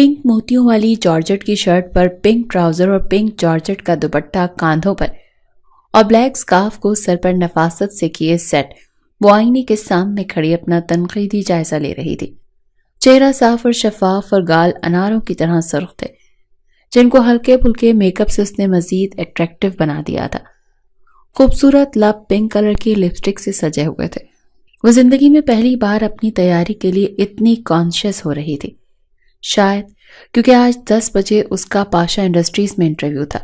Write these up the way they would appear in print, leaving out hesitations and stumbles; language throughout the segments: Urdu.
پنک موتیوں والی جارجٹ کی شرٹ پر پنک ٹراؤزر اور پنک جارجٹ کا دوپٹہ کاندھوں پر اور بلیک سکارف کو سر پر نفاست سے کیے سیٹ وہ آئینے کے سامنے کھڑی اپنا تنقیدی جائزہ لے رہی تھی۔ چہرہ صاف اور شفاف اور گال اناروں کی طرح سرخ تھے جن کو ہلکے پھلکے میک اپ سے اس نے مزید اٹریکٹیو بنا دیا تھا۔ خوبصورت لب پنک کلر کی لپسٹک سے سجے ہوئے تھے۔ وہ زندگی میں پہلی بار اپنی تیاری کے لیے اتنی کانشیس ہو رہی تھی، شاید کیونکہ آج 10 بجے اس کا پاشا انڈسٹریز میں انٹرویو تھا۔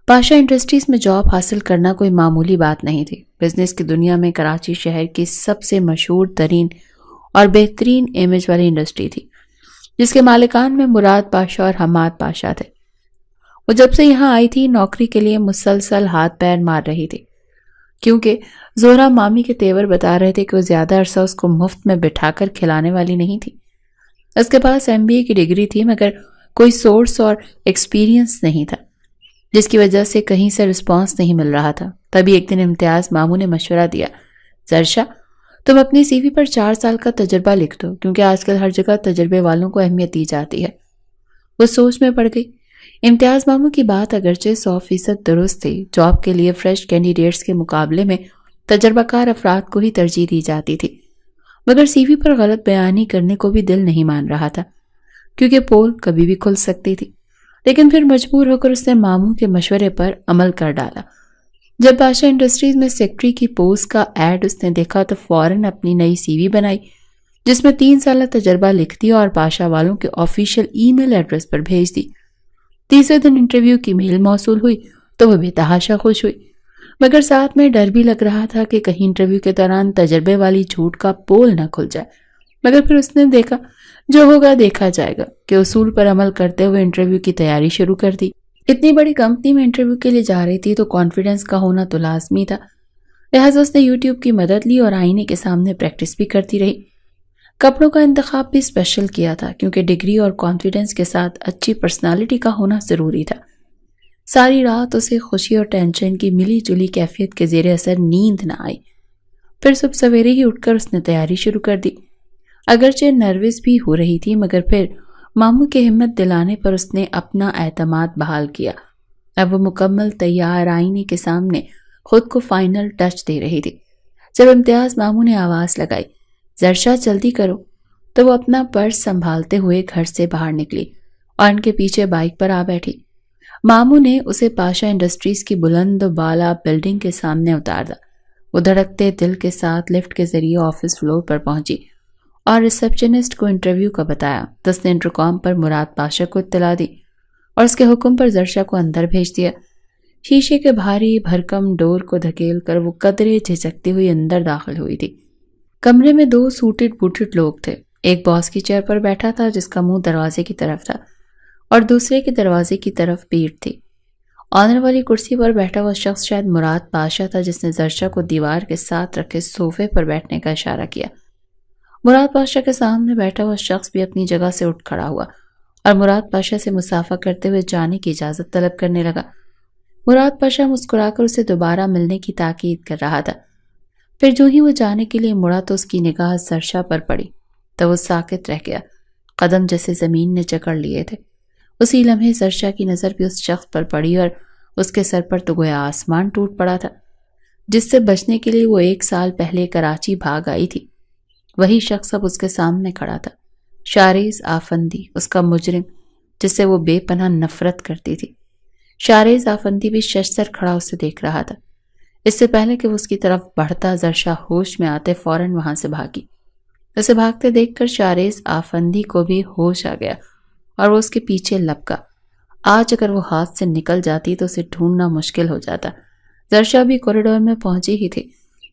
پاشا انڈسٹریز میں جاب حاصل کرنا کوئی معمولی بات نہیں تھی۔ بزنس کی دنیا میں کراچی شہر کی سب سے مشہور ترین اور بہترین امیج والی انڈسٹری تھی، جس کے مالکان میں مراد پاشا اور حماد پاشا تھے۔ وہ جب سے یہاں آئی تھی نوکری کے لیے مسلسل ہاتھ پیر مار رہی تھی، کیونکہ زہرا مامی کے تیور بتا رہے تھے کہ وہ زیادہ عرصہ اس کو مفت میں بٹھا کر کھلانے والی نہیں تھی۔ اس کے پاس MBA کی ڈگری تھی مگر کوئی سورس اور ایکسپیرینس نہیں تھا، جس کی وجہ سے کہیں سے رسپانس نہیں مل رہا تھا۔ تبھی ایک دن امتیاز ماموں نے مشورہ دیا، زرشا تم اپنی CV پر 4 سال کا تجربہ لکھ دو، کیونکہ آج کل ہر جگہ تجربے والوں کو اہمیت دی جاتی ہے۔ وہ سوچ میں پڑ گئی۔ امتیاز ماموں کی بات اگرچہ 100% درست تھی، جاب کے لیے فریش کینڈیڈیٹس کے مقابلے میں تجربہ کار افراد کو ہی ترجیح دی جاتی تھی، مگر CV پر غلط بیانی کرنے کو بھی دل نہیں مان رہا تھا، کیونکہ پول کبھی بھی کھل سکتی تھی۔ لیکن پھر مجبور ہو کر اس نے ماموں کے مشورے پر عمل کر ڈالا۔ جب پاشا انڈسٹریز میں سیکرٹری کی پوسٹ کا ایڈ اس نے دیکھا تو فوراً اپنی نئی CV بنائی، جس میں 3 سالہ تجربہ لکھ دیا اور پاشا والوں کے آفیشیل ای میل ایڈریس پر بھیج دی۔ تیسرے دن انٹرویو کی میل موصول ہوئی تو وہ بے تحاشا خوش ہوئی، مگر ساتھ میں ڈر بھی لگ رہا تھا کہ کہیں انٹرویو کے دوران تجربے والی جھوٹ کا پول نہ کھل جائے۔ مگر پھر اس نے دیکھا جو ہوگا دیکھا جائے گا کہ اصول پر عمل کرتے ہوئے انٹرویو کی تیاری شروع کر دی۔ اتنی بڑی کمپنی میں انٹرویو کے لیے جا رہی تھی تو کانفیڈنس کا ہونا تو لازمی تھا، لہٰذا اس نے YouTube کی مدد لی اور آئینے کے سامنے پریکٹس بھی کرتی رہی۔ کپڑوں کا انتخاب بھی اسپیشل کیا تھا کیونکہ ڈگری اور کانفیڈنس کے ساتھ اچھی پرسنالٹی کا ہونا ضروری تھا۔ ساری رات اسے خوشی اور ٹینشن کی ملی جلی کیفیت کے زیر اثر نیند نہ آئی۔ پھر صبح سویرے ہی اٹھ کر اس نے تیاری شروع کر دی۔ اگرچہ نروس بھی ہو رہی تھی مگر پھر ماموں کے ہمت دلانے پر اس نے اپنا اعتماد بحال کیا۔ اب وہ مکمل تیار آئینے کے سامنے خود کو فائنل ٹچ دے رہی تھی۔ جب امتیاز ماموں نے آواز لگائی، زرشا جلدی کرو، تو وہ اپنا پرس سنبھالتے ہوئے گھر سے باہر نکلی اور ان کے پیچھے بائک پر آ بیٹھی۔ ماموں نے اسے پاشا انڈسٹریز کی بلند و بالا بلڈنگ کے سامنے اتار دیا۔ وہ دھڑکتے دل کے ساتھ لفٹ کے ذریعے آفس فلور پر پہنچی اور ریسپشنسٹ کو انٹرویو کا بتایا تو اس نے انٹرکام پر مراد پاشا کو اطلاع دی اور اس کے حکم پر زرشا کو اندر بھیج دیا۔ شیشے کے بھاری بھرکم ڈور کو دھکیل کر وہ قدرے جھجکتی ہوئی اندر داخل ہوئی تھی۔ کمرے میں 2 سوٹڈ بوٹڈ لوگ تھے۔ ایک باس کی چیئر پر بیٹھا تھا جس کا منہ دروازے کی طرف تھا اور دوسرے کے دروازے کی طرف پیٹھ تھی۔ آنر والی کرسی پر بیٹھا وہ شخص شاید مراد پاشا تھا جس نے زرشا کو دیوار کے ساتھ رکھے صوفے پر بیٹھنے کا اشارہ کیا۔ مراد پاشا کے سامنے بیٹھا ہوا شخص بھی اپنی جگہ سے اٹھ کھڑا ہوا اور مراد پاشا سے مصافحہ کرتے ہوئے جانے کی اجازت طلب کرنے لگا۔ مراد پاشا مسکرا کر اسے دوبارہ ملنے کی تاکید کر رہا تھا۔ پھر جو ہی وہ جانے کے لیے مڑا تو اس کی نگاہ زرشا پر پڑی تو وہ ساکت رہ گیا، قدم جیسے زمین نے جکڑ لیے تھے۔ اسی لمحے زرشا کی نظر بھی اس شخص پر پڑی اور اس کے سر پر تو گویا آسمان ٹوٹ پڑا تھا، جس سے بچنے کے لیے وہ 1 سال پہلے کراچی بھاگ آئی تھی۔ وہی شخص اب اس کے سامنے کھڑا تھا، شاریز آفندی، اس کا مجرم جس سے وہ بے پناہ نفرت کرتی تھی۔ شاریز آفندی بھی ششدر کھڑا اسے دیکھ رہا تھا۔ اس سے پہلے کہ وہ اس کی طرف بڑھتا زرشا ہوش میں آتے فوراً وہاں سے بھاگی۔ اسے بھاگتے دیکھ کر شاریز آفندی کو بھی ہوش آ گیا اور وہ اس کے پیچھے لپکا۔ آج اگر وہ ہاتھ سے نکل جاتی تو اسے ڈھونڈنا مشکل ہو جاتا۔ زرشا بھی کوریڈور میں پہنچی ہی تھی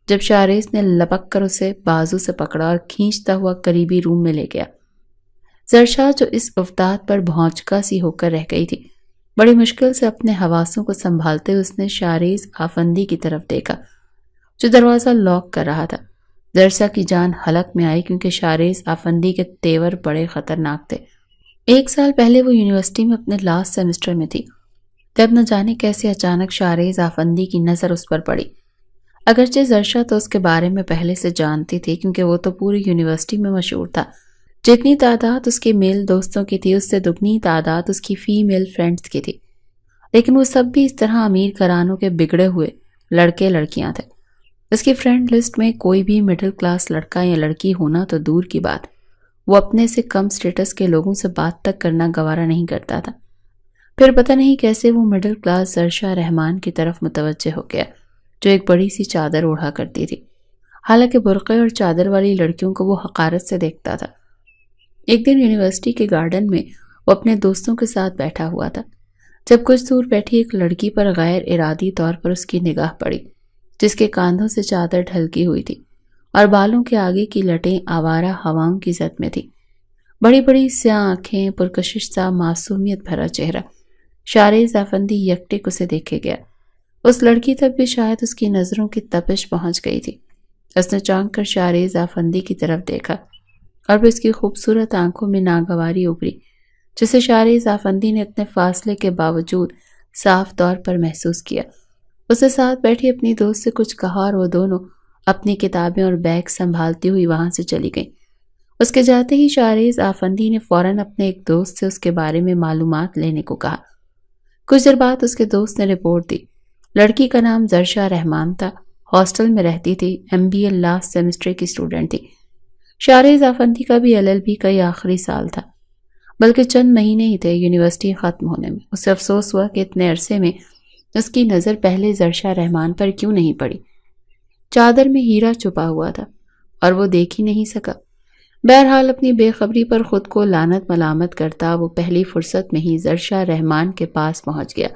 جب شاریز نے لپک کر اسے بازو سے پکڑا اور کھینچتا ہوا قریبی روم میں لے گیا۔ زرشا جو اس افتاد پر بھونچکا سی ہو کر رہ گئی تھی، بڑی مشکل سے اپنے حواسوں کو سنبھالتے ہوئے اس نے شاریز آفندی کی طرف دیکھا جو دروازہ لاک کر رہا تھا۔ زرشا کی جان حلق میں آئی کیونکہ شاریز آفندی کے تیور بڑے خطرناک تھے۔ 1 سال پہلے وہ یونیورسٹی میں اپنے لاسٹ سیمسٹر میں تھی جب نہ جانے کیسے اچانک شاریز آفندی کی نظر اس پر پڑی۔ اگرچہ زرشا تو اس کے بارے میں پہلے سے جانتی تھی کیونکہ وہ تو پوری یونیورسٹی میں مشہور تھا، جتنی تعداد اس کے میل دوستوں کی تھی اس سے دگنی تعداد اس کی فیمیل فرینڈز کی تھی، لیکن وہ سب بھی اس طرح امیر گھرانوں کے بگڑے ہوئے لڑکے لڑکیاں تھے۔ اس کی فرینڈ لسٹ میں کوئی بھی مڈل کلاس لڑکا یا لڑکی ہونا تو دور کی بات، وہ اپنے سے کم سٹیٹس کے لوگوں سے بات تک کرنا گوارا نہیں کرتا تھا۔ پھر پتہ نہیں کیسے وہ مڈل کلاس زرشا رحمان کی طرف متوجہ ہو گیا، جو ایک بڑی سی چادر اوڑھا کرتی تھی، حالانکہ برقعے اور چادر والی لڑکیوں کو وہ حقارت سے دیکھتا تھا۔ ایک دن یونیورسٹی کے گارڈن میں وہ اپنے دوستوں کے ساتھ بیٹھا ہوا تھا، جب کچھ دور بیٹھی ایک لڑکی پر غیر ارادی طور پر اس کی نگاہ پڑی، جس کے کاندھوں سے چادر ڈھلکی ہوئی تھی اور بالوں کے آگے کی لٹیں آوارہ ہواؤں کی زد میں تھی۔ بڑی بڑی سیاہ آنکھیں، پرکشش سا معصومیت بھرا چہرہ، شارز افندی یکٹک اسے دیکھے گیا۔ اس لڑکی تک بھی شاید اس کی نظروں کی تپش پہنچ گئی تھی۔ اس نے چونک کر شارز افندی کی طرف دیکھا اور پھر اس کی خوبصورت آنکھوں میں ناگواری ابھری، جسے شارز افندی نے اتنے فاصلے کے باوجود صاف طور پر محسوس کیا۔ اسے ساتھ بیٹھی اپنی دوست سے کچھ کہا اور وہ دونوں اپنی کتابیں اور بیگ سنبھالتی ہوئی وہاں سے چلی گئیں۔ اس کے جاتے ہی شارز افندی نے فوراً اپنے ایک دوست سے اس کے بارے میں معلومات لینے کو کہا۔ کچھ دیر بعد اس کے دوست نے رپورٹ دی۔ لڑکی کا نام زرشا رحمان تھا، ہاسٹل میں رہتی تھی، MBA لاسٹ سیمسٹر کی اسٹوڈنٹ تھی۔ شارز افندی کا بھی LLB کا یہ آخری سال تھا، بلکہ چند مہینے ہی تھے یونیورسٹی ختم ہونے میں۔ اسے افسوس ہوا کہ اتنے عرصے میں اس کی نظر پہلے زرشا رحمان پر کیوں نہیں پڑی۔ چادر میں ہیرا چھپا ہوا تھا اور وہ دیکھ ہی نہیں سکا۔ بہرحال اپنی بے خبری پر خود کو لعنت ملامت کرتا وہ پہلی فرصت میں ہی زرشا رحمان کے پاس پہنچ گیا،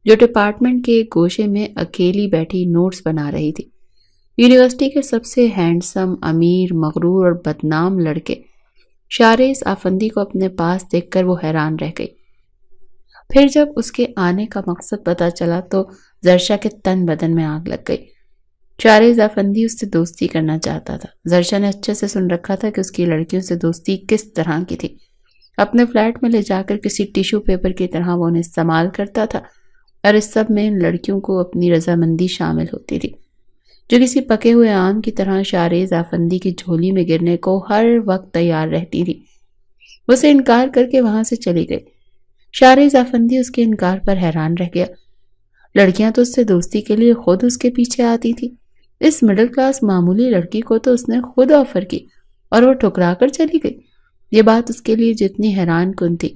جو ڈپارٹمنٹ کے ایک گوشے میں اکیلی بیٹھی نوٹس بنا رہی تھی۔ یونیورسٹی کے سب سے ہینڈسم، امیر، مغرور اور بدنام لڑکے شارز افندی کو اپنے پاس دیکھ کر وہ حیران رہ گئی۔ پھر جب اس کے آنے کا مقصد پتا چلا تو زرشا کے تن بدن میں آگ لگ گئی۔ شارز افندی اس سے دوستی کرنا چاہتا تھا۔ زرشا نے اچھے سے سن رکھا تھا کہ اس کی لڑکیوں سے دوستی کس طرح کی تھی۔ اپنے فلیٹ میں لے جا کر کسی ٹیشو پیپر کی طرح وہ انہیں استعمال کرتا تھا، اور اس سب میں ان لڑکیوں کو اپنی رضامندی شامل ہوتی تھی، جو کسی پکے ہوئے آم کی طرح شارز افندی کی جھولی میں گرنے کو ہر وقت تیار رہتی تھی۔ وہ اسے انکار کر کے وہاں سے چلی گئی۔ شارز افندی اس کے انکار پر حیران رہ گیا۔ لڑکیاں تو اس سے دوستی کے لیے خود اس کے پیچھے آتی تھی، اس مڈل کلاس معمولی لڑکی کو تو اس نے خود آفر کی اور وہ ٹھکرا کر چلی گئی۔ یہ بات اس کے لیے جتنی حیران کن تھی،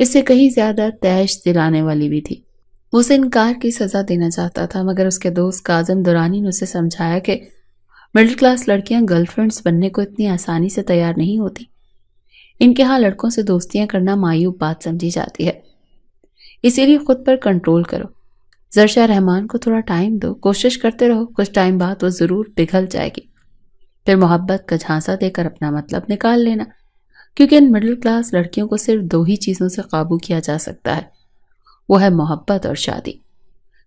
اس سے کہیں زیادہ تیش دلانے والی بھی تھی۔ اسے انکار کی سزا دینا چاہتا تھا، مگر اس کے دوست کاظم درانی نے اسے سمجھایا کہ مڈل کلاس لڑکیاں گرل فرینڈز بننے کو اتنی آسانی سے تیار نہیں ہوتی۔ ان کے ہاں لڑکوں سے دوستیاں کرنا معیوب بات سمجھی جاتی ہے، اسی لیے خود پر کنٹرول کرو۔ زرشا رحمان کو تھوڑا ٹائم دو، کوشش کرتے رہو، کچھ ٹائم بعد وہ ضرور پگھل جائے گی۔ پھر محبت کا جھانسا دے کر اپنا مطلب نکال لینا، کیونکہ ان مڈل کلاس لڑکیوں کو صرف دو ہی چیزوں سے قابو کیا جا سکتا ہے، وہ ہے محبت اور شادی۔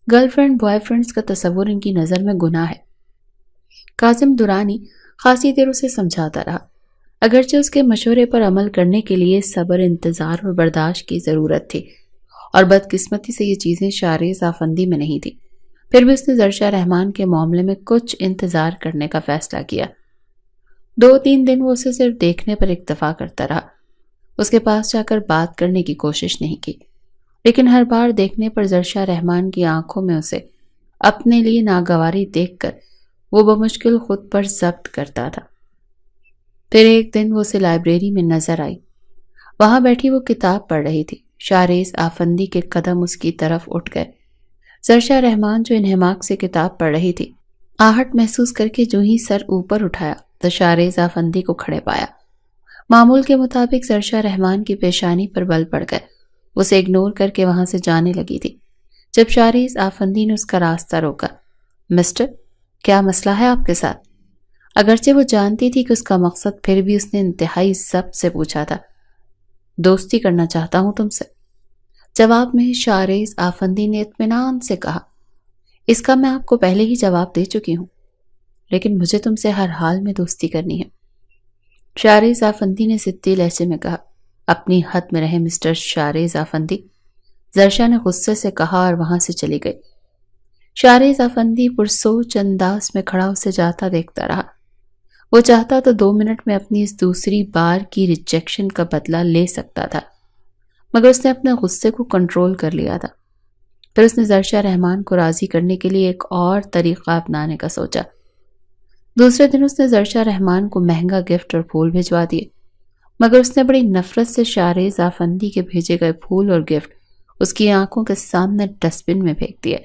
گرل فرینڈ بوائے فرینڈز کا تصور ان کی نظر میں گناہ ہے۔ کاظم درانی خاصی دیر اسے سمجھاتا رہا، اگرچہ اس کے مشورے پر عمل کرنے کے لیے صبر، انتظار اور برداشت کی ضرورت تھی، اور بدقسمتی سے یہ چیزیں شارز افندی میں نہیں تھی۔ پھر بھی اس نے زرشا رحمان کے معاملے میں کچھ انتظار کرنے کا فیصلہ کیا۔ 2-3 دن وہ اسے صرف دیکھنے پر اکتفا کرتا رہا، اس کے پاس جا کر بات کرنے کی کوشش نہیں کی، لیکن ہر بار دیکھنے پر زرشا رحمان کی آنکھوں میں اسے اپنے لیے ناگواری دیکھ کر وہ بمشکل خود پر ضبط کرتا تھا۔ پھر ایک دن وہ اسے لائبریری میں نظر آئی، وہاں بیٹھی وہ کتاب پڑھ رہی تھی۔ شارز افندی کے قدم اس کی طرف اٹھ گئے۔ زرشا رحمان جو انہماک سے کتاب پڑھ رہی تھی، آہٹ محسوس کر کے جو ہی سر اوپر اٹھایا تو شارز افندی کو کھڑے پایا۔ معمول کے مطابق زرشا رحمان کی پیشانی پر بل پڑ گئے، اسے اگنور کر کے وہاں سے جانے لگی تھی، جب شارز افندی نے اس کا راستہ روکا۔ مسٹر، کیا مسئلہ ہے آپ کے ساتھ؟ اگرچہ وہ جانتی تھی کہ اس کا مقصد، پھر بھی اس نے انتہائی ضبط سے پوچھا تھا۔ دوستی کرنا چاہتا ہوں تم سے، جواب میں شارز افندی نے اطمینان سے کہا۔ اس کا میں آپ کو پہلے ہی جواب دے چکی ہوں، لیکن مجھے تم سے ہر حال میں دوستی کرنی ہے، شارز افندی نے ضدی لہجے میں کہا۔ اپنی حد میں رہے مسٹر شارز افندی، زرشا نے غصے سے کہا اور وہاں سے چلی گئی۔ شارز افندی پرسوچ انداز میں کھڑا اسے جاتا دیکھتا رہا۔ وہ چاہتا تو 2 منٹ میں اپنی اس دوسری بار کی ریجیکشن کا بدلہ لے سکتا تھا، مگر اس نے اپنے غصے کو کنٹرول کر لیا تھا۔ پھر اس نے زرشا رحمان کو راضی کرنے کے لیے ایک اور طریقہ اپنانے کا سوچا۔ دوسرے دن اس نے زرشا رحمان کو مہنگا گفٹ اور پھول بھجوا دیے، مگر اس نے بڑی نفرت سے شارز آفندی کے بھیجے گئے پھول اور گفٹ اس کی آنکھوں کے سامنے ڈسٹ بن میں پھینک دیے۔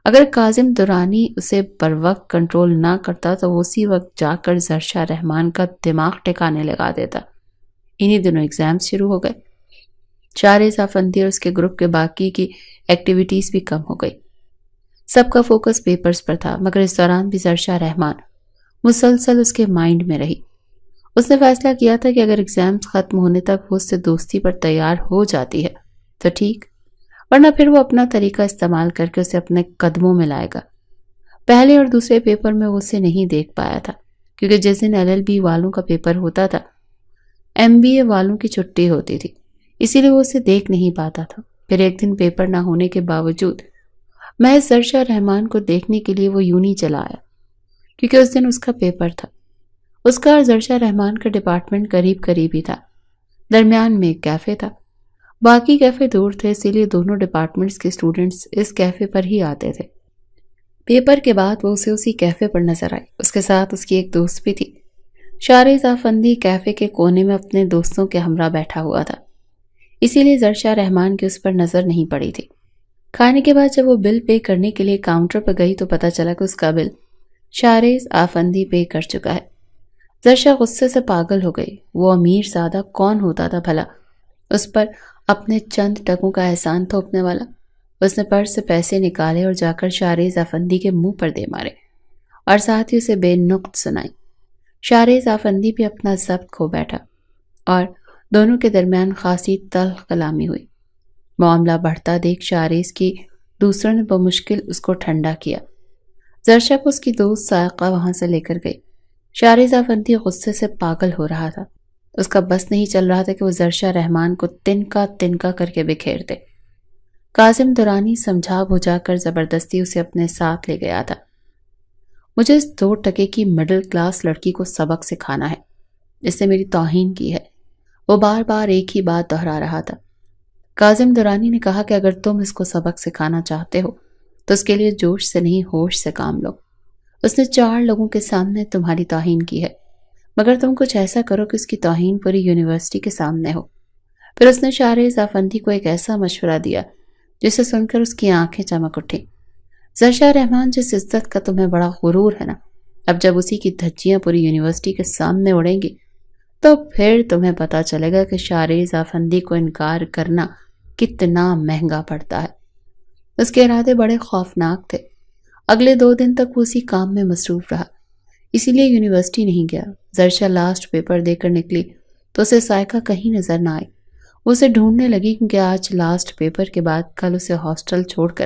اگر کاظم درانی اسے بر وقت کنٹرول نہ کرتا تو وہ اسی وقت جا کر زرشا رحمان کا دماغ ٹھکانے لگا دیتا۔ انہی دنوں ایگزام شروع ہو گئے۔ شارز آفندی اور اس کے گروپ کے باقی کی ایکٹیویٹیز بھی کم ہو گئی۔ سب کا فوکس پیپرز پر تھا، مگر اس دوران بھی زرشا رحمان مسلسل اس کے مائنڈ میں رہی۔ اس نے فیصلہ کیا تھا کہ اگر ایگزامز ختم ہونے تک وہ اس سے دوستی پر تیار ہو جاتی ہے تو ٹھیک، ورنہ پھر وہ اپنا طریقہ استعمال کر کے اسے اپنے قدموں میں لائے گا۔ پہلے اور دوسرے پیپر میں وہ اسے نہیں دیکھ پایا تھا، کیونکہ جس دن LLB والوں کا پیپر ہوتا تھا MBA والوں کی چھٹی ہوتی تھی، اسی لیے وہ اسے دیکھ نہیں پاتا تھا۔ پھر ایک دن پیپر نہ ہونے کے باوجود محض زرشا رحمان کو دیکھنے کے لیے وہ یوں نہیں چلا آیا، کیونکہ اس دن اس کا پیپر تھا۔ اس کا اور زرشا رحمان کا ڈپارٹمنٹ قریب قریب ہی تھا، درمیان میں ایک کیفے تھا۔ باقی کیفے دور تھے، اسی لیے دونوں ڈپارٹمنٹس کے اسٹوڈنٹس اس کیفے پر ہی آتے تھے۔ پیپر کے بعد وہ اسے اسی کیفے پر نظر آئی۔ اس کے ساتھ اس کی ایک دوست بھی تھی۔ شارز آفندی کیفے کے کونے میں اپنے دوستوں کے ہمراہ بیٹھا ہوا تھا، اسی لیے زرشا رحمان کی اس پر نظر نہیں پڑی تھی۔ کھانے کے بعد جب وہ بل پے کرنے کے لیے کاؤنٹر پر گئی تو پتہ چلا کہ اس کا بل شارز آفندی پے کر چکا ہے۔ زرشا غصے سے پاگل ہو گئی۔ وہ امیر زادہ کون ہوتا تھا بھلا اس پر اپنے چند ٹکوں کا احسان تھوپنے والا؟ اس نے پرس سے پیسے نکالے اور جا کر شارز آفندی کے منہ پر دے مارے اور ساتھ ہی اسے بے نقط سنائی۔ شارز آفندی بھی اپنا ضبط کھو بیٹھا اور دونوں کے درمیان خاصی تلخ کلامی ہوئی۔ معاملہ بڑھتا دیکھ شارز کی دوسروں نے بمشکل اس کو ٹھنڈا کیا۔ زرشا کو اس کی دوست سائقہ وہاں سے لے کر گئی۔ شارز آفندی غصے سے پاگل ہو رہا تھا۔ اس کا بس نہیں چل رہا تھا کہ وہ زرشا رحمان کو تنکا تنکا کر کے بکھیر دے۔ کاظم درانی سمجھا بجھا کر زبردستی اسے اپنے ساتھ لے گیا تھا۔ مجھے اس 2 ٹکے کی مڈل کلاس لڑکی کو سبق سکھانا ہے، اس نے میری توہین کی ہے، وہ بار بار ایک ہی بات دہرا رہا تھا۔ کاظم درانی نے کہا کہ اگر تم اس کو سبق سکھانا چاہتے ہو تو اس کے لیے جوش سے نہیں ہوش سے کام لو۔ اس نے 4 لوگوں کے سامنے تمہاری توہین کی ہے، مگر تم کچھ ایسا کرو کہ اس کی توہین پوری یونیورسٹی کے سامنے ہو۔ پھر اس نے شارز آفندی کو ایک ایسا مشورہ دیا جسے سن کر اس کی آنکھیں چمک اٹھیں۔ زرشا رحمان، جس عزت کا تمہیں بڑا غرور ہے نا، اب جب اسی کی دھجیاں پوری یونیورسٹی کے سامنے اڑیں گی تو پھر تمہیں پتا چلے گا کہ شارز آفندی کو انکار کرنا کتنا مہنگا پڑتا ہے۔ اس کے ارادے بڑے خوفناک تھے۔ اگلے 2 دن تک وہ اسی کام میں مصروف رہا، اسی لیے یونیورسٹی نہیں گیا۔ زرشا لاسٹ پیپر دے کر نکلی تو اسے سائقہ کہیں نظر نہ آئی۔ وہ اسے ڈھونڈنے لگی کیونکہ آج لاسٹ پیپر کے بعد کل اسے ہاسٹل چھوڑ کر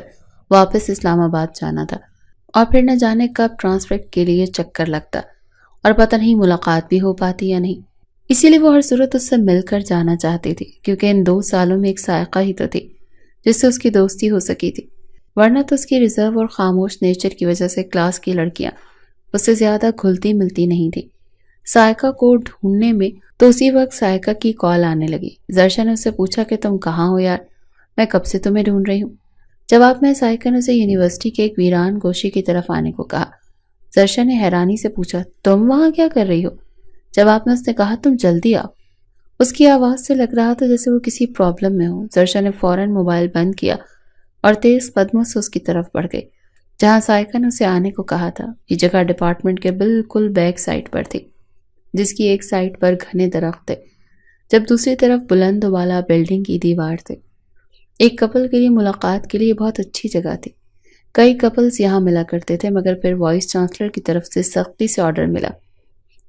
واپس اسلام آباد جانا تھا، اور پھر نہ جانے کب ٹرانسفر کے لیے چکر لگتا اور پتہ نہیں ملاقات بھی ہو پاتی یا نہیں۔ اسی لیے وہ ہر صورت اس سے مل کر جانا چاہتی تھی، کیونکہ ان 2 سالوں میں ایک سائقہ ہی تو تھی جس سے اس کی دوستی ہو سکی تھی، ورنہ تو اس کی ریزرو اور خاموش نیچر کی وجہ سے کلاس کی لڑکیاں اس سے زیادہ گھلتی ملتی نہیں تھی۔ سائقہ کو ڈھونڈنے میں تو اسی وقت سائقہ کی کال آنے لگی۔ زرشا نے اس سے پوچھا کہ تم کہاں ہو یار، میں کب سے تمہیں ڈھونڈ رہی ہوں۔ جواب میں سائقہ نے اسے یونیورسٹی کے ایک ویران گوشے کی طرف آنے کو کہا۔ زرشا نے حیرانی سے پوچھا تم وہاں کیا کر رہی ہو؟ جواب میں اس نے کہا تم جلدی آؤ۔ اس کی آواز سے لگ رہا تھا جیسے وہ کسی پرابلم میں ہو۔ زرشا نے فوراً موبائل بند کیا اور تیز قدموں سے اس کی طرف بڑھ گئی جہاں سائقہ نے اسے آنے کو کہا تھا۔ یہ جگہ ڈپارٹمنٹ کے بالکل بیک سائڈ پر تھی، جس کی ایک سائڈ پر گھنے درخت تھے جب دوسری طرف بلند والا بلڈنگ کی دیوار تھے۔ ایک کپل کے لیے ملاقات کے لیے بہت اچھی جگہ تھی۔ کئی کپلز یہاں ملا کرتے تھے، مگر پھر وائس چانسلر کی طرف سے سختی سے آرڈر ملا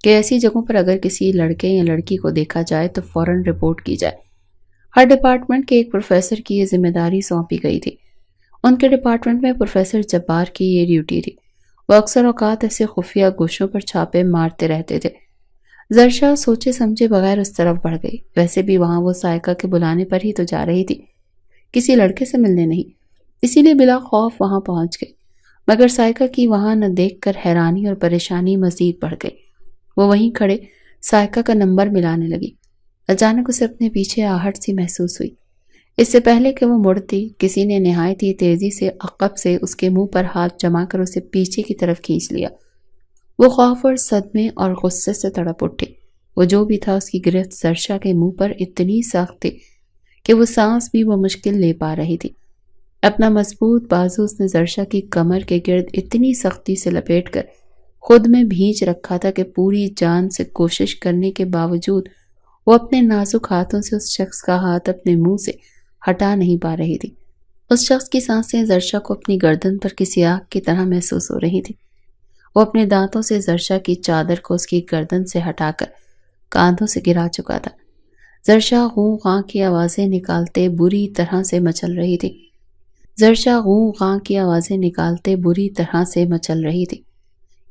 کہ ایسی جگہوں پر اگر کسی لڑکے یا لڑکی کو دیکھا جائے تو فوراً رپورٹ کی جائے۔ ہر ڈپارٹمنٹ کے ایک پروفیسر کی یہ ذمہ داری سونپی گئی تھی۔ ان کے ڈپارٹمنٹ میں پروفیسر جبار کی یہ ڈیوٹی تھی۔ وہ اکثر اوقات ایسے خفیہ گوشوں پر چھاپے مارتے رہتے تھے۔ زرشا سوچے سمجھے بغیر اس طرف بڑھ گئی۔ ویسے بھی وہاں وہ سائقہ کے بلانے پر ہی تو جا رہی تھی، کسی لڑکے سے ملنے نہیں، اسی لیے بلا خوف وہاں پہنچ گئی۔ مگر سائقہ کی وہاں نہ دیکھ کر حیرانی اور پریشانی مزید بڑھ گئی۔ وہ وہیں کھڑے سائقہ کا نمبر ملانے لگی۔ اچانک اسے اپنے پیچھے آہٹ سی محسوس ہوئی۔ اس سے پہلے کہ وہ مڑتی، کسی نے نہایت ہی تیزی سے عقب سے اس کے منہ پر ہاتھ جما کر اسے پیچھے کی طرف کھینچ لیا۔ وہ خوف اور صدمے اور غصے سے تڑپ اٹھی۔ وہ جو بھی تھا، اس کی گرفت زرشا کے منہ پر اتنی سخت تھی کہ وہ سانس بھی وہ مشکل لے پا رہی تھی۔ اپنا مضبوط بازو اس نے زرشا کی کمر کے گرد اتنی سختی سے لپیٹ کر خود میں بھینچ رکھا تھا کہ پوری جان سے کوشش کرنے کے باوجود وہ اپنے نازک ہاتھوں سے اس شخص کا ہاتھ اپنے منہ سے ہٹا نہیں پا رہی تھی۔ اس شخص کی سانسیں زرشا کو اپنی گردن پر کسی آگ کی طرح محسوس ہو رہی تھی۔ وہ اپنے دانتوں سے زرشا کی چادر کو اس کی گردن سے ہٹا کر کاندھوں سے گرا چکا تھا۔ زرشا غوں غاں کی آوازیں نکالتے بری طرح سے مچل رہی تھی۔ زرشا غوں غاں کی آوازیں نکالتے بری طرح سے مچل رہی تھی۔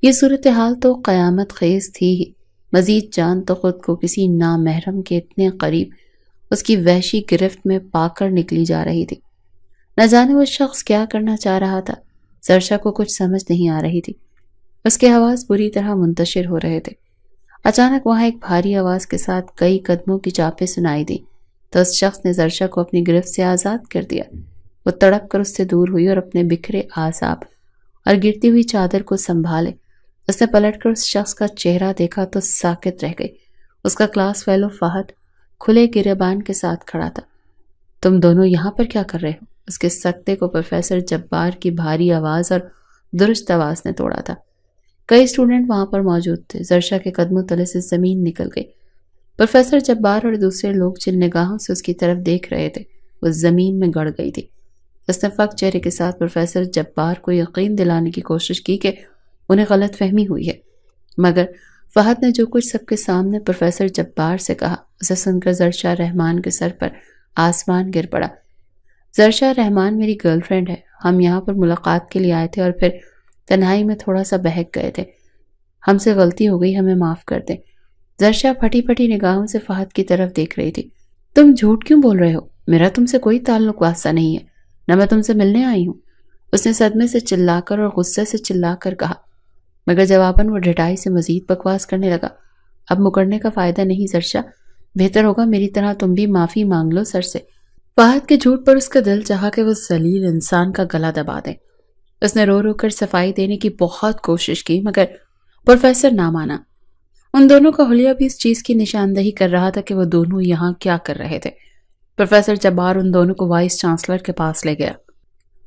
یہ صورتحال تو قیامت خیز تھی ہی، مزید جان تو خود کو کسی نامحرم کے اتنے قریب اس کی وحشی گرفت میں پا کر نکلی جا رہی تھی۔ نہ جانے وہ شخص کیا کرنا چاہ رہا تھا، زرشا کو کچھ سمجھ نہیں آ رہی تھی۔ اس کے آواز بری طرح منتشر ہو رہے تھے۔ اچانک وہاں ایک بھاری آواز کے ساتھ کئی قدموں کی چاپیں سنائی دی تو اس شخص نے زرشا کو اپنی گرفت سے آزاد کر دیا۔ وہ تڑپ کر اس سے دور ہوئی اور اپنے بکھرے اعصاب اور گرتی ہوئی چادر کو سنبھالے اس نے پلٹ کر اس شخص کا چہرہ دیکھا تو ساکت رہ گئی۔ اس کا کلاس فیلو فہد کھلے گریبان کے ساتھ کھڑا تھا۔ تم دونوں یہاں پر کیا کر رہے ہو؟ اس کے سکتے کو پروفیسر جبار کی بھاری آواز اور درست آواز نے توڑا تھا۔ کئی اسٹوڈنٹ وہاں پر موجود تھے۔ زرشا کے قدموں تلے سے زمین نکل گئی۔ پروفیسر جبار اور دوسرے لوگ جن نگاہوں سے اس کی طرف دیکھ رہے تھے وہ زمین میں گڑ گئی تھی۔ اس نے فق چہرے کے ساتھ پروفیسر جبار کو یقین دلانے کی کوشش کی کہ انہیں غلط فہمی ہوئی ہے، مگر فہد نے جو کچھ سب کے سامنے پروفیسر جبار سے کہا اسے سن کر زرشا رحمان کے سر پر آسمان گر پڑا۔ زرشا رحمان میری گرل فرینڈ ہے۔ ہم یہاں پر ملاقات کے لیے آئے تھے اور پھر تنہائی میں تھوڑا سا بہک گئے تھے۔ ہم سے غلطی ہو گئی، ہمیں معاف کر دیں۔ زرشا پھٹی پھٹی نگاہوں سے فہد کی طرف دیکھ رہی تھی۔ تم جھوٹ کیوں بول رہے ہو؟ میرا تم سے کوئی تعلق واسطہ نہیں ہے، نہ میں تم سے ملنے آئی ہوں، اس نے صدمے سے چلا کر اور غصے سے چلا کر کہا، مگر جواباً وہ ڈھٹائی سے مزید بکواس کرنے لگا۔ اب مکرنے کا فائدہ نہیں زرشا، بہتر ہوگا میری طرح تم بھی معافی مانگ لو سر سے۔ فہد کے جھوٹ پر اس کا دل چاہا کہ وہ ذلیل انسان کا گلا دبا دے۔ اس نے رو رو کر صفائی دینے کی بہت کوشش کی مگر پروفیسر نہ مانا۔ ان دونوں کا حلیہ بھی اس چیز کی نشاندہی کر رہا تھا کہ وہ دونوں یہاں کیا کر رہے تھے۔ پروفیسر جبار ان دونوں کو وائس چانسلر کے پاس لے گیا۔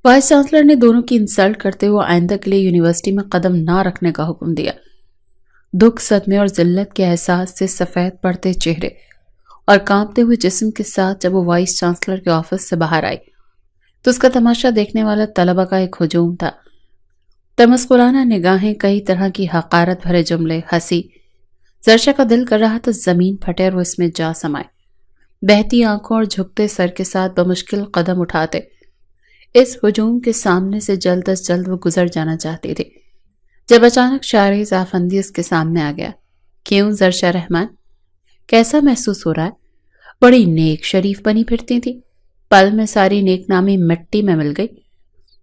وائس چانسلر نے دونوں کی انسلٹ کرتے ہوئے آئندہ کے لیے یونیورسٹی میں قدم نہ رکھنے کا حکم دیا۔ دکھ، صدمے اور ذلت کے احساس سے سفید پڑتے چہرے اور کانپتے ہوئے جسم کے ساتھ جب وہ وائس چانسلر کے آفس سے باہر آئی تو اس کا تماشا دیکھنے والا طلبہ کا ایک ہجوم تھا۔ تمسخرانہ نگاہیں، کئی طرح کی حقارت بھرے جملے، ہنسی۔ زرشا کا دل کر رہا تھا زمین پھٹے اور وہ اس میں جا سمائے۔ بہتی آنکھوں اور جھکتے سر کے ساتھ بمشکل قدم اٹھاتے اس ہجوم کے سامنے سے جلد از جلد وہ گزر جانا چاہتی تھی، جب اچانک شارز آفندی اس کے سامنے آ گیا۔ کیوں زرشا رحمان، کیسا محسوس ہو رہا ہے؟ بڑی نیک شریف بنی پھرتی تھی، پل میں ساری نیک نامی مٹی میں مل گئی۔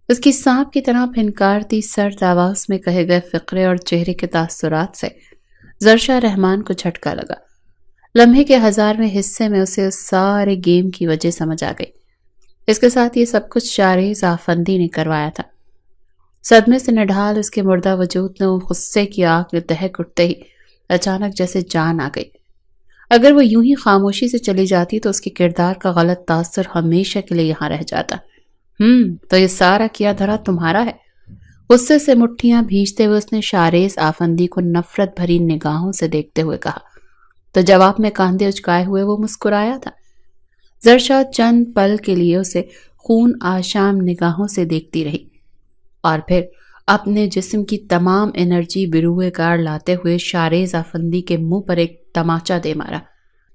اس کی سانپ کی طرح پھنکارتی سرد آواز میں کہے گئے فقرے اور چہرے کے تاثرات سے زرشا رحمان کو جھٹکا لگا۔ لمحے کے 1000ویں حصے میں اسے اس سارے گیم کی وجہ سمجھ آ گئی۔ اس کے ساتھ یہ سب کچھ شارز آفندی نے کروایا تھا۔ صدمے سے نڈھال اس کے مردہ وجود نے غصے کی آگ میں دہک اٹھتے ہی اچانک جیسے جان آ گئی۔ اگر وہ یوں ہی خاموشی سے چلی جاتی تو اس کے کردار کا غلط تاثر ہمیشہ کے لیے یہاں رہ جاتا۔ تو یہ سارا کیا دھرا تمہارا ہے؟ غصے سے مٹھیاں بھیجتے ہوئے اس نے شارز آفندی کو نفرت بھری نگاہوں سے دیکھتے ہوئے کہا، تو جواب میں کاندھے اچکائے ہوئے وہ مسکرایا تھا۔ زرشا چند پل کے لیے اسے خون آشام نگاہوں سے دیکھتی رہی اور پھر اپنے جسم کی تمام انرجی بروئے کار لاتے ہوئے شارز آفندی کے منہ پر ایک تماچا دے مارا۔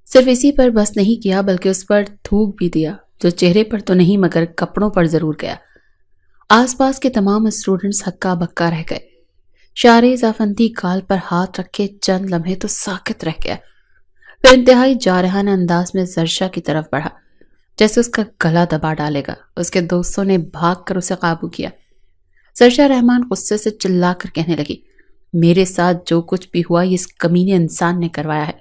صرف اسی پر بس نہیں کیا بلکہ اس پر تھوک بھی دیا، جو چہرے پر تو نہیں مگر کپڑوں پر ضرور گیا۔ آس پاس کے تمام اسٹوڈنٹس ہکا بکا رہ گئے۔ شارز آفندی گال پر ہاتھ رکھے چند لمحے تو ساکت رہ گیا، پھر انتہائی جارحانہ انداز میں زرشا کی طرف بڑھا جیسے اس کا گلا دبا ڈالے گا۔ اس کے دوستوں نے بھاگ کر اسے قابو کیا۔ زرشا رحمان غصے سے چلا کر کہنے لگی، میرے ساتھ جو کچھ بھی ہوا یہ اس کمینے انسان نے کروایا ہے،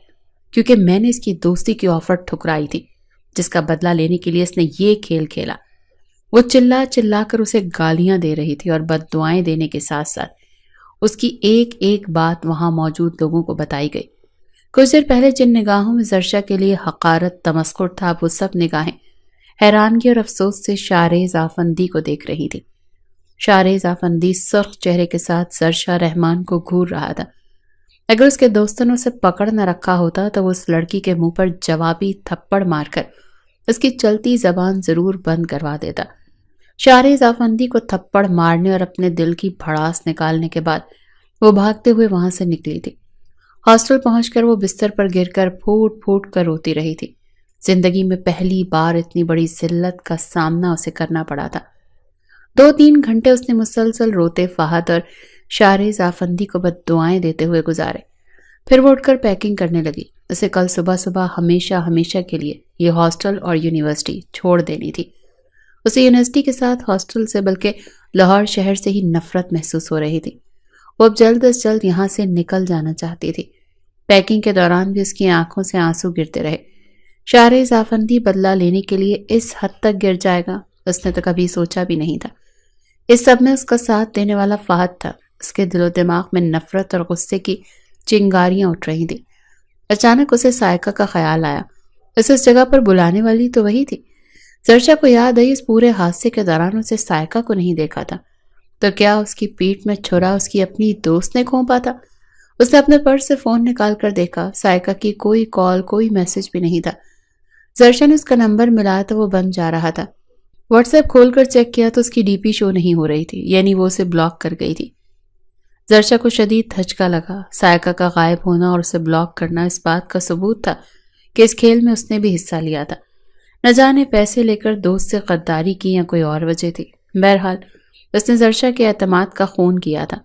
کیونکہ میں نے اس کی دوستی کی آفر ٹھکرائی تھی، جس کا بدلہ لینے کے لیے اس نے یہ کھیل کھیلا۔ وہ چلا چلا کر اسے گالیاں دے رہی تھی اور بد دعائیں دینے کے ساتھ ساتھ اس کی ایک ایک بات وہاں موجود لوگوں کو بتائی گئی۔ کچھ دیر پہلے جن نگاہوں میں زرشا کے لیے حقارت تمسخر تھا، وہ سب نگاہیں حیرانگی اور افسوس سے شارز آفندی کو دیکھ رہی تھی۔ شارز آفندی سرخ چہرے کے ساتھ زرشا رحمان کو گھور رہا تھا۔ اگر اس کے دوستوں نے اسے پکڑ نہ رکھا ہوتا تو وہ اس لڑکی کے منہ پر جوابی تھپڑ مار کر اس کی چلتی زبان ضرور بند کروا دیتا۔ شارز آفندی کو تھپڑ مارنے اور اپنے دل کی بھڑاس نکالنے کے بعد وہ بھاگتے ہوئے وہاں سے نکلی تھی۔ ہاسٹل پہنچ کر وہ بستر پر گر کر پھوٹ پھوٹ کر روتی رہی تھی۔ زندگی میں پہلی بار اتنی بڑی ذلت کا سامنا اسے کرنا پڑا تھا۔ 2-3 گھنٹے اس نے مسلسل روتے فہد اور شارز آفندی کو بد دعائیں دیتے ہوئے گزارے۔ پھر وہ اٹھ کر پیکنگ کرنے لگی۔ اسے کل صبح صبح ہمیشہ ہمیشہ کے لیے یہ ہاسٹل اور یونیورسٹی چھوڑ دینی تھی۔ اسے یونیورسٹی کے ساتھ ہاسٹل سے بلکہ لاہور شہر سے ہی نفرت محسوس ہو رہی تھی۔ وہ اب جلد از جلد یہاں سے نکل جانا چاہتی تھی۔ پیکنگ کے دوران بھی اس کی آنکھوں سے آنسو گرتے رہے۔ شارز آفندی بدلہ لینے کے لیے اس حد تک گر جائے گا اس نے تو کبھی سوچا بھی نہیں تھا۔ اس سب میں اس کا ساتھ دینے والا فہد تھا۔ اس کے دل و دماغ میں نفرت اور غصے کی چنگاریاں اٹھ رہی تھیں۔ اچانک اسے سائقہ کا خیال آیا۔ اسے اس جگہ پر بلانے والی تو وہی تھی۔ زرشا کو یاد آئی اس پورے حادثے کے دوران اسے سائقہ کو نہیں دیکھا تھا، تو کیا اس کی پیٹھ میں چھرا اس کی اپنی دوست نے کھونپا تھا؟ اس نے اپنے پرس سے فون نکال کر دیکھا، سائقہ کی کوئی کال کوئی میسج بھی نہیں تھا۔ زرشا نے اس کا نمبر ملایا تو وہ بند جا رہا تھا۔ واٹس ایپ کھول کر چیک کیا تو اس کی ڈی پی شو نہیں ہو رہی تھی، یعنی وہ اسے بلاک کر گئی تھی۔ زرشا کو شدید دھچکا لگا۔ سائقہ کا غائب ہونا اور اسے بلاک کرنا اس بات کا ثبوت تھا کہ اس کھیل میں اس نے بھی حصہ لیا تھا۔ نہ جانے پیسے لے کر دوست سے غداری کی یا کوئی اور وجہ تھی۔ بہرحال اس نے زرشا کے اعتماد کا خون کیا تھا۔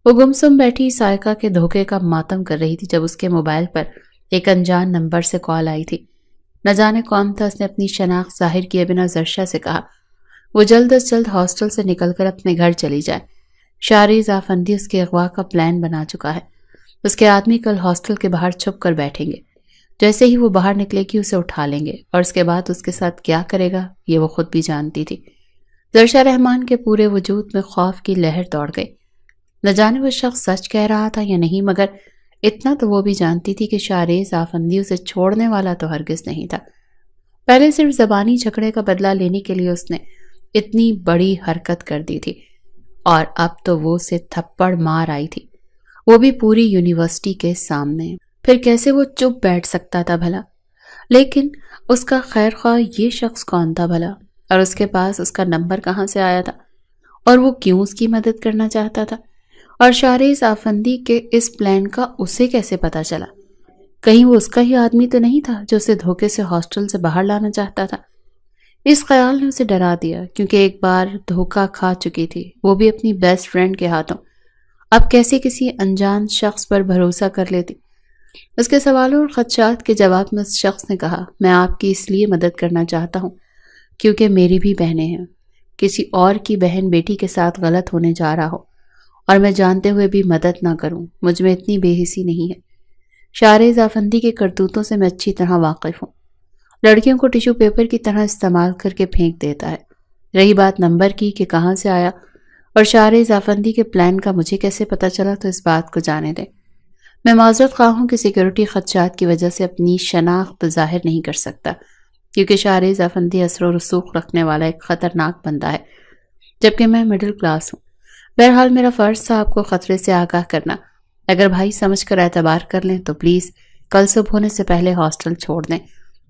وہ گمسم بیٹھی سائقہ کے دھوکے کا ماتم کر رہی تھی جب اس کے موبائل پر ایک انجان نمبر سے کال آئی تھی۔ نہ جانے کون تھا، اس نے اپنی شناخت ظاہر کیے بنا زرشا سے کہا وہ جلد از جلد ہاسٹل سے نکل کر اپنے گھر چلی جائے۔ شارز آفندی اس کے اغوا کا پلان بنا چکا ہے۔ اس کے آدمی کل ہاسٹل کے باہر چھپ کر بیٹھیں گے۔ جیسے ہی وہ باہر نکلے گی اسے اٹھا لیں گے اور اس کے بعد اس کے ساتھ کیا کرے گا یہ وہ خود بھی جانتی تھی۔ زرشا رحمان کے پورے وجود میں خوف کی لہر دوڑ گئی۔ نہ جانے وہ شخص سچ کہہ رہا تھا یا نہیں، مگر اتنا تو وہ بھی جانتی تھی کہ شارز آفندی اسے چھوڑنے والا تو ہرگز نہیں تھا۔ پہلے صرف زبانی جھگڑے کا بدلہ لینے کے لیے اس نے اتنی بڑی حرکت کر دی تھی، اور اب تو وہ اسے تھپڑ مار آئی تھی، وہ بھی پوری یونیورسٹی کے سامنے۔ پھر کیسے وہ چپ بیٹھ سکتا تھا بھلا؟ لیکن اس کا خیر خواہ یہ شخص کون تھا بھلا؟ اور اس کے پاس اس کا نمبر کہاں سے آیا تھا؟ اور وہ کیوں اس کی مدد کرنا چاہتا تھا؟ اور شارز آفندی کے اس پلان کا اسے کیسے پتا چلا؟ کہیں وہ اس کا ہی آدمی تو نہیں تھا جو اسے دھوکے سے ہاسٹل سے باہر لانا چاہتا تھا؟ اس خیال نے اسے ڈرا دیا، کیونکہ ایک بار دھوکہ کھا چکی تھی، وہ بھی اپنی بیسٹ فرینڈ کے ہاتھوں۔ اب کیسے کسی انجان شخص پر بھروسہ کر لیتی؟ اس کے سوالوں اور خدشات کے جواب میں اس شخص نے کہا میں آپ کی اس لیے مدد کرنا چاہتا ہوں کیونکہ میری بھی بہنیں ہیں۔ کسی اور کی بہن بیٹی کے ساتھ غلط ہونے جا رہا ہو اور میں جانتے ہوئے بھی مدد نہ کروں، مجھ میں اتنی بے حسی نہیں ہے۔ شارز آفندی کے کرتوتوں سے میں اچھی طرح واقف ہوں۔ لڑکیوں کو ٹیشو پیپر کی طرح استعمال کر کے پھینک دیتا ہے۔ رہی بات نمبر کی کہ کہاں سے آیا اور شارز آفندی کے پلان کا مجھے کیسے پتا چلا، تو اس بات کو جانے دیں۔ میں معذرت خواہ ہوں کہ سیکیورٹی خدشات کی وجہ سے اپنی شناخت ظاہر نہیں کر سکتا، کیونکہ شارز آفندی اثر و رسوخ رکھنے والا ایک خطرناک بندہ ہے، جبکہ میں مڈل کلاس ہوں۔ بہرحال میرا فرض تھا آپ کو خطرے سے آگاہ کرنا۔ اگر بھائی سمجھ کر اعتبار کر لیں تو پلیز کل صبح ہونے سے پہلے ہاسٹل چھوڑ دیں،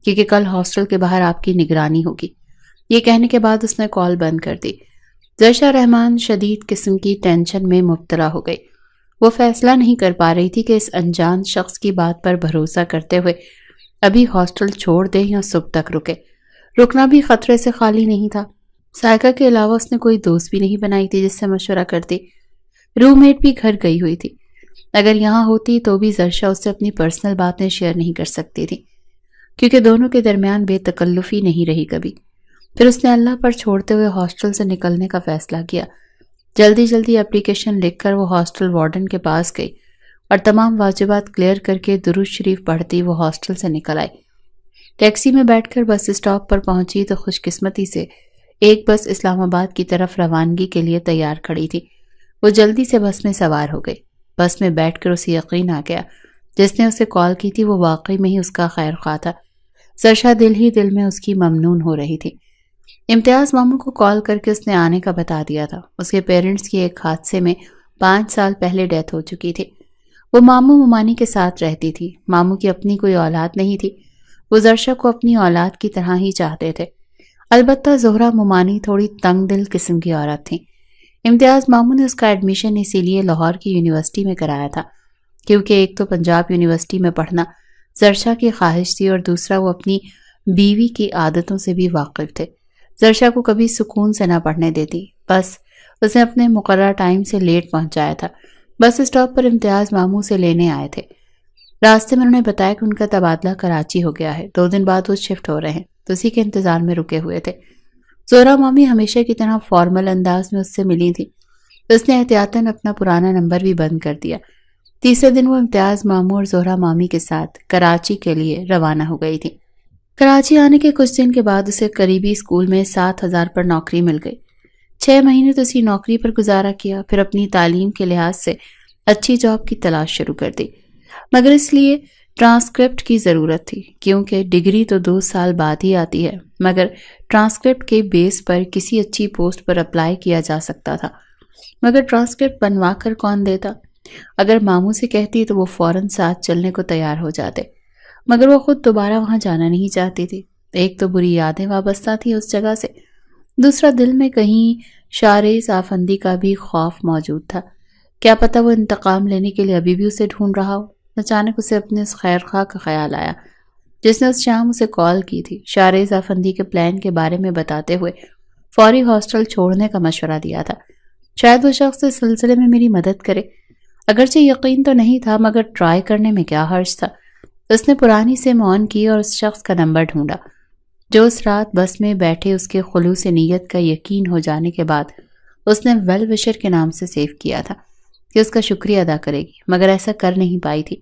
کیونکہ کل ہاسٹل کے باہر آپ کی نگرانی ہوگی۔ یہ کہنے کے بعد اس نے کال بند کر دی۔ زرشا رحمان شدید قسم کی ٹینشن میں مبتلا ہو گئی۔ وہ فیصلہ نہیں کر پا رہی تھی کہ اس انجان شخص کی بات پر بھروسہ کرتے ہوئے ابھی ہاسٹل چھوڑ دے یا صبح تک رکے۔ رکنا بھی خطرے سے خالی نہیں تھا۔ سائقہ کے علاوہ اس نے کوئی دوست بھی نہیں بنائی تھی جس سے مشورہ کرتی۔ روم میٹ بھی گھر گئی ہوئی تھی۔ اگر یہاں ہوتی تو بھی زرشا اس سے اپنی پرسنل باتیں شیئر نہیں کر سکتی تھی، کیونکہ دونوں کے درمیان بے تکلفی نہیں رہی کبھی۔ پھر اس نے اللہ پر چھوڑتے ہوئے ہاسٹل سے نکلنے کا فیصلہ کیا۔ جلدی جلدی اپلیکیشن لکھ کر وہ ہاسٹل وارڈن کے پاس گئی اور تمام واجبات کلیئر کر کے درود شریف پڑھتی وہ ہاسٹل سے نکل آئی۔ ٹیکسی میں بیٹھ کر بس اسٹاپ پر پہنچی تو خوش قسمتی سے ایک بس اسلام آباد کی طرف روانگی کے لیے تیار کھڑی تھی۔ وہ جلدی سے بس میں سوار ہو گئی۔ بس میں بیٹھ کر اسے یقین آ گیا جس نے اسے کال کی تھی وہ واقعی میں ہی اس کا خیر خواہ تھا۔ زرشا دل ہی دل میں اس کی ممنون ہو رہی تھی۔ امتیاز ماموں کو کال کر کے اس نے آنے کا بتا دیا تھا۔ اس کے پیرنٹس کی ایک حادثے میں 5 سال پہلے ڈیتھ ہو چکی تھی۔ وہ ماموں ممانی کے ساتھ رہتی تھی۔ ماموں کی اپنی کوئی اولاد نہیں تھی۔ وہ زرشا کو اپنی اولاد کی طرح ہی چاہتے تھے۔ البتہ زہرہ ممانی تھوڑی تنگ دل قسم کی عورت تھی۔ امتیاز ماموں نے اس کا ایڈمیشن اسی لیے لاہور کی یونیورسٹی میں کرایا تھا کیونکہ ایک تو پنجاب یونیورسٹی میں پڑھنا زرشا کی خواہش تھی اور دوسرا وہ اپنی بیوی کی عادتوں سے بھی واقف تھے۔ زرشا کو کبھی سکون سے نہ پڑھنے دیتی، بس اسے اپنے مقررہ ٹائم سے لیٹ پہنچایا تھا۔ بس اسٹاپ پر امتیاز ماموں سے لینے آئے تھے۔ راستے میں انہوں نے بتایا کہ ان کا تبادلہ کراچی ہو گیا ہے، 2 دن بعد وہ شفٹ ہو رہے ہیں، تو اسی کے انتظار میں رکے ہوئے تھے۔ زہرہ مامی ہمیشہ کی طرح فارمل انداز میں اس سے ملی تھی۔ اس نے احتیاطاً اپنا پرانا نمبر بھی بند کر دیا۔ تیسرے دن وہ امتیاز ماموں اور زہرہ مامی کے ساتھ کراچی کے لیے روانہ ہو گئی تھی۔ کراچی آنے کے کچھ دن کے بعد اسے قریبی اسکول میں 7,000 پر نوکری مل گئی۔ 6 مہینے تو اسی نوکری پر گزارا کیا، پھر اپنی تعلیم کے لحاظ سے اچھی جاب کی تلاش شروع کر دی، مگر اس لیے ٹرانسکرپٹ کی ضرورت تھی کیونکہ ڈگری تو 2 سال بعد ہی آتی ہے، مگر ٹرانسکرپٹ کے بیس پر کسی اچھی پوسٹ پر اپلائی کیا جا سکتا تھا، مگر ٹرانسکرپٹ بنوا کر کون دیتا؟ اگر ماموں سے کہتی تو وہ فوراً ساتھ چلنے کو تیار ہو جاتے، مگر وہ خود دوبارہ وہاں جانا نہیں چاہتی تھی۔ ایک تو بری یادیں وابستہ تھی اس جگہ سے، دوسرا دل میں کہیں شارز آفندی کا بھی خوف موجود تھا۔ کیا پتہ وہ انتقام لینے کے لیے ابھی بھی اسے ڈھونڈ رہا ہو۔ اچانک اسے اپنے اس خیر خواہ کا خیال آیا جس نے اس شام اسے کال کی تھی۔ شارز آفندی کے پلان کے بارے میں بتاتے ہوئے فوری ہاسٹل چھوڑنے کا مشورہ دیا تھا۔ شاید وہ شخص اس سلسلے میں میری مدد کرے۔ اگرچہ یقین تو نہیں تھا مگر ٹرائی کرنے میں کیا حرج تھا۔ اس نے پرانی سم آن کی اور اس شخص کا نمبر ڈھونڈا جو اس رات بس میں بیٹھے اس کے خلوص نیت کا یقین ہو جانے کے بعد اس نے ویل وشر کے نام سے سیو کیا تھا کہ اس کا شکریہ ادا کرے گی، مگر ایسا کر نہیں پائی تھی۔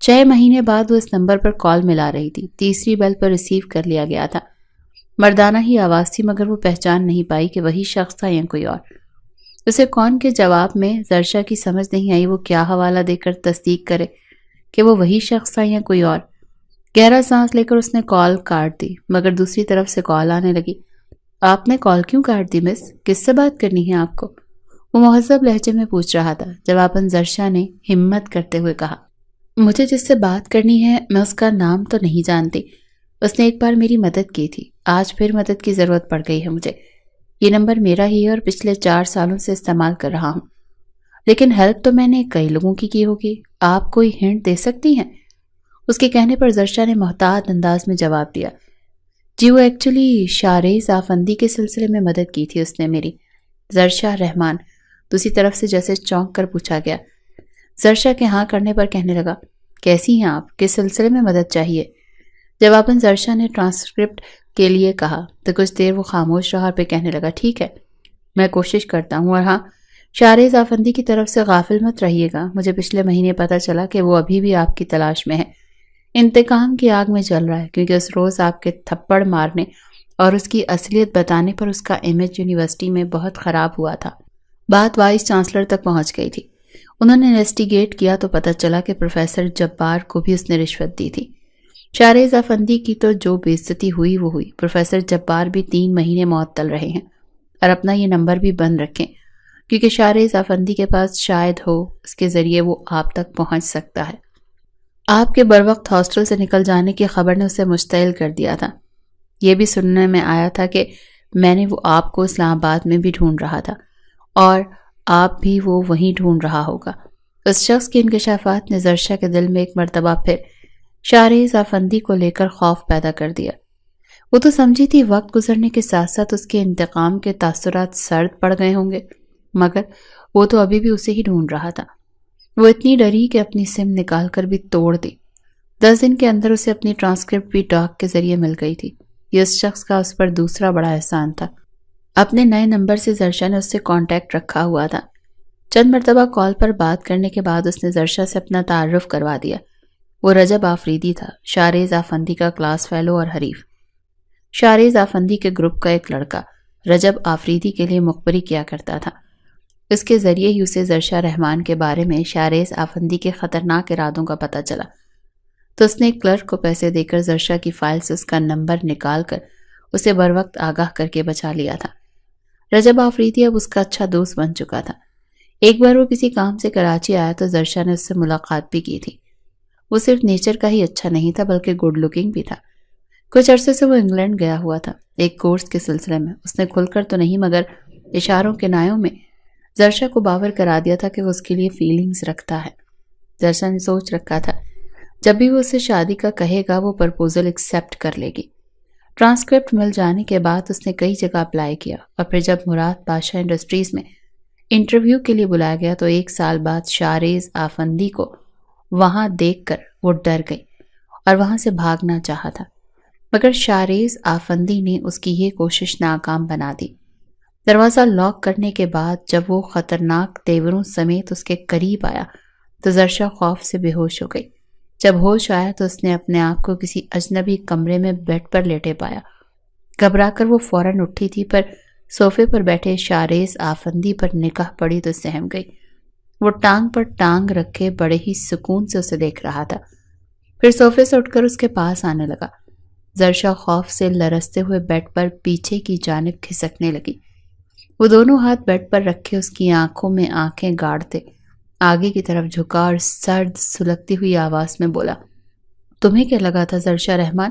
6 مہینے بعد وہ اس نمبر پر کال ملا رہی تھی۔ تیسری بیل پر ریسیو کر لیا گیا تھا۔ مردانہ ہی آواز تھی مگر وہ پہچان نہیں پائی کہ وہی شخص تھا یا کوئی اور۔ اسے کون کے جواب میں زرشا کی سمجھ نہیں آئی وہ کیا حوالہ دے کر تصدیق کرے کہ وہ وہی شخص تھا یا کوئی اور۔ گہرا سانس لے کر اس نے کال کاٹ دی مگر دوسری طرف سے کال آنے لگی۔ آپ نے کال کیوں کاٹ دی مس؟ کس سے بات کرنی ہے آپ کو؟ وہ مہذب لہجے میں پوچھ رہا تھا۔ جواباً زرشا نے ہمت کرتے ہوئے کہا، مجھے جس سے بات کرنی ہے میں اس کا نام تو نہیں جانتی۔ اس نے ایک بار میری مدد کی تھی، آج پھر مدد کی ضرورت پڑ گئی ہے مجھے۔ یہ نمبر میرا ہی ہے اور پچھلے 4 سالوں سے استعمال کر رہا ہوں، لیکن ہیلپ تو میں نے کئی لوگوں کی ہوگی، آپ کوئی ہنٹ دے سکتی ہیں؟ اس کے کہنے پر زرشا نے محتاط انداز میں جواب دیا، جی وہ ایکچولی شارز آفندی کے سلسلے میں مدد کی تھی اس نے میری۔ زرشا رحمان دوسری طرف سے جیسے چونک کر پوچھا گیا۔ زرشا کے ہاں کرنے پر کہنے لگا، کیسی ہیں آپ؟ کس سلسلے میں مدد چاہیے؟ جواباً زرشا نے ٹرانسکرپٹ کے لیے کہا تو کچھ دیر وہ خاموش رہا اور پہ کہنے لگا، ٹھیک ہے میں کوشش کرتا ہوں، اور ہاں شارز آفندی کی طرف سے غافل مت رہیے گا، مجھے پچھلے مہینے پتہ چلا کہ وہ ابھی بھی آپ کی تلاش میں ہے، انتقام کی آگ میں جل رہا ہے کیونکہ اس روز آپ کے تھپڑ مارنے اور اس کی اصلیت بتانے پر اس کا امیج یونیورسٹی میں بہت خراب ہوا تھا۔ بات وائس چانسلر تک پہنچ گئی تھی۔ انہوں نے انویسٹیگیٹ کیا تو پتہ چلا کہ پروفیسر جبار کو بھی اس نے رشوت دی تھی۔ شارز آفندی کی تو جو بے عزتی ہوئی وہ ہوئی، پروفیسر جبار بھی 3 مہینے معطل رہے ہیں، اور اپنا یہ نمبر بھی بند رکھیں کیونکہ شارز آفندی کے پاس شاید ہو اس کے ذریعے وہ آپ تک پہنچ سکتا ہے۔ آپ کے بروقت ہاسٹل سے نکل جانے کی خبر نے اسے مشتعل کر دیا تھا۔ یہ بھی سننے میں آیا تھا کہ میں نے وہ آپ کو اسلام آباد میں بھی ڈھونڈ رہا تھا اور آپ بھی وہ وہیں ڈھونڈ رہا ہوگا۔ اس شخص کے انکشافات نے زرشا کے دل میں ایک مرتبہ پھر شارز آفندی کو لے کر خوف پیدا کر دیا۔ وہ تو سمجھی تھی وقت گزرنے کے ساتھ ساتھ اس کے انتقام کے تاثرات سرد پڑ گئے ہوں گے، مگر وہ تو ابھی بھی اسے ہی ڈھونڈ رہا تھا۔ وہ اتنی ڈری کہ اپنی سم نکال کر بھی توڑ دی۔ 10 دن کے اندر اسے اپنی ٹرانسکرپٹ بھی ڈاک کے ذریعے مل گئی تھی۔ یہ اس شخص کا اس پر دوسرا بڑا احسان تھا۔ اپنے نئے نمبر سے زرشا نے اس سے کانٹیکٹ رکھا ہوا تھا۔ چند مرتبہ کال پر بات کرنے کے بعد اس نے زرشا سے اپنا تعارف کروا دیا۔ وہ رجب آفریدی تھا، شاریز آفندی کا کلاس فیلو اور حریف۔ شاریز آفندی کے گروپ کا ایک لڑکا رجب آفریدی کے لیے مخبری کیا کرتا تھا۔ اس کے ذریعے ہی اسے زرشا رحمان کے بارے میں شاریز آفندی کے خطرناک ارادوں کا پتہ چلا، تو اس نے ایک کلرک کو پیسے دے کر زرشا کی فائل سے اس کا نمبر نکال کر اسے بروقت آگاہ کر کے بچا لیا تھا۔ رجب آفریدی اب اس کا اچھا دوست بن چکا تھا۔ ایک بار وہ کسی کام سے کراچی آیا تو زرشا نے اس سے ملاقات بھی کی تھی۔ وہ صرف نیچر کا ہی اچھا نہیں تھا بلکہ گڈ لکنگ بھی تھا۔ کچھ عرصے سے وہ انگلینڈ گیا ہوا تھا ایک کورس کے سلسلے میں۔ اس نے کھل کر تو نہیں مگر اشاروں کنایوں میں زرشا کو باور کرا دیا تھا کہ وہ اس کے لیے فیلنگز رکھتا ہے۔ زرشا نے سوچ رکھا تھا جب بھی وہ اسے شادی کا کہے گا وہ پرپوزل ایکسیپٹ کر لے گی۔ ٹرانسکرپٹ مل جانے کے بعد اس نے کئی جگہ اپلائی کیا اور پھر جب مراد پاشا انڈسٹریز میں انٹرویو کے لیے بلایا گیا تو 1 سال بعد شاریز آفندی کو وہاں دیکھ کر وہ ڈر گئی اور وہاں سے بھاگنا چاہا تھا، مگر شاریز آفندی نے اس کی یہ کوشش ناکام بنا دی۔ دروازہ لاک کرنے کے بعد جب وہ خطرناک تیوروں سمیت اس کے قریب آیا تو زرشا خوف سے بے ہوش ہو گئی۔ جب ہوش آیا تو اس نے اپنے آپ کو کسی اجنبی کمرے میں بیڈ پر لیٹے پایا۔ گھبرا کر وہ فوراً اٹھی تھی پر صوفے پر بیٹھے شاریز آفندی پر نگاہ پڑی تو سہم گئی۔ وہ ٹانگ پر ٹانگ رکھے بڑے ہی سکون سے اسے دیکھ رہا تھا، پھر صوفے سے اٹھ کر اس کے پاس آنے لگا۔ زرشا خوف سے لرزتے ہوئے بیڈ پر پیچھے کی جانب کھسکنے لگی۔ وہ دونوں ہاتھ بیڈ پر رکھے اس کی آنکھوں میں آنکھیں گاڑتے آگے کی طرف جھکا اور سرد سلگتی ہوئی آواز میں بولا، تمہیں کیا لگا تھا زرشا رحمان؟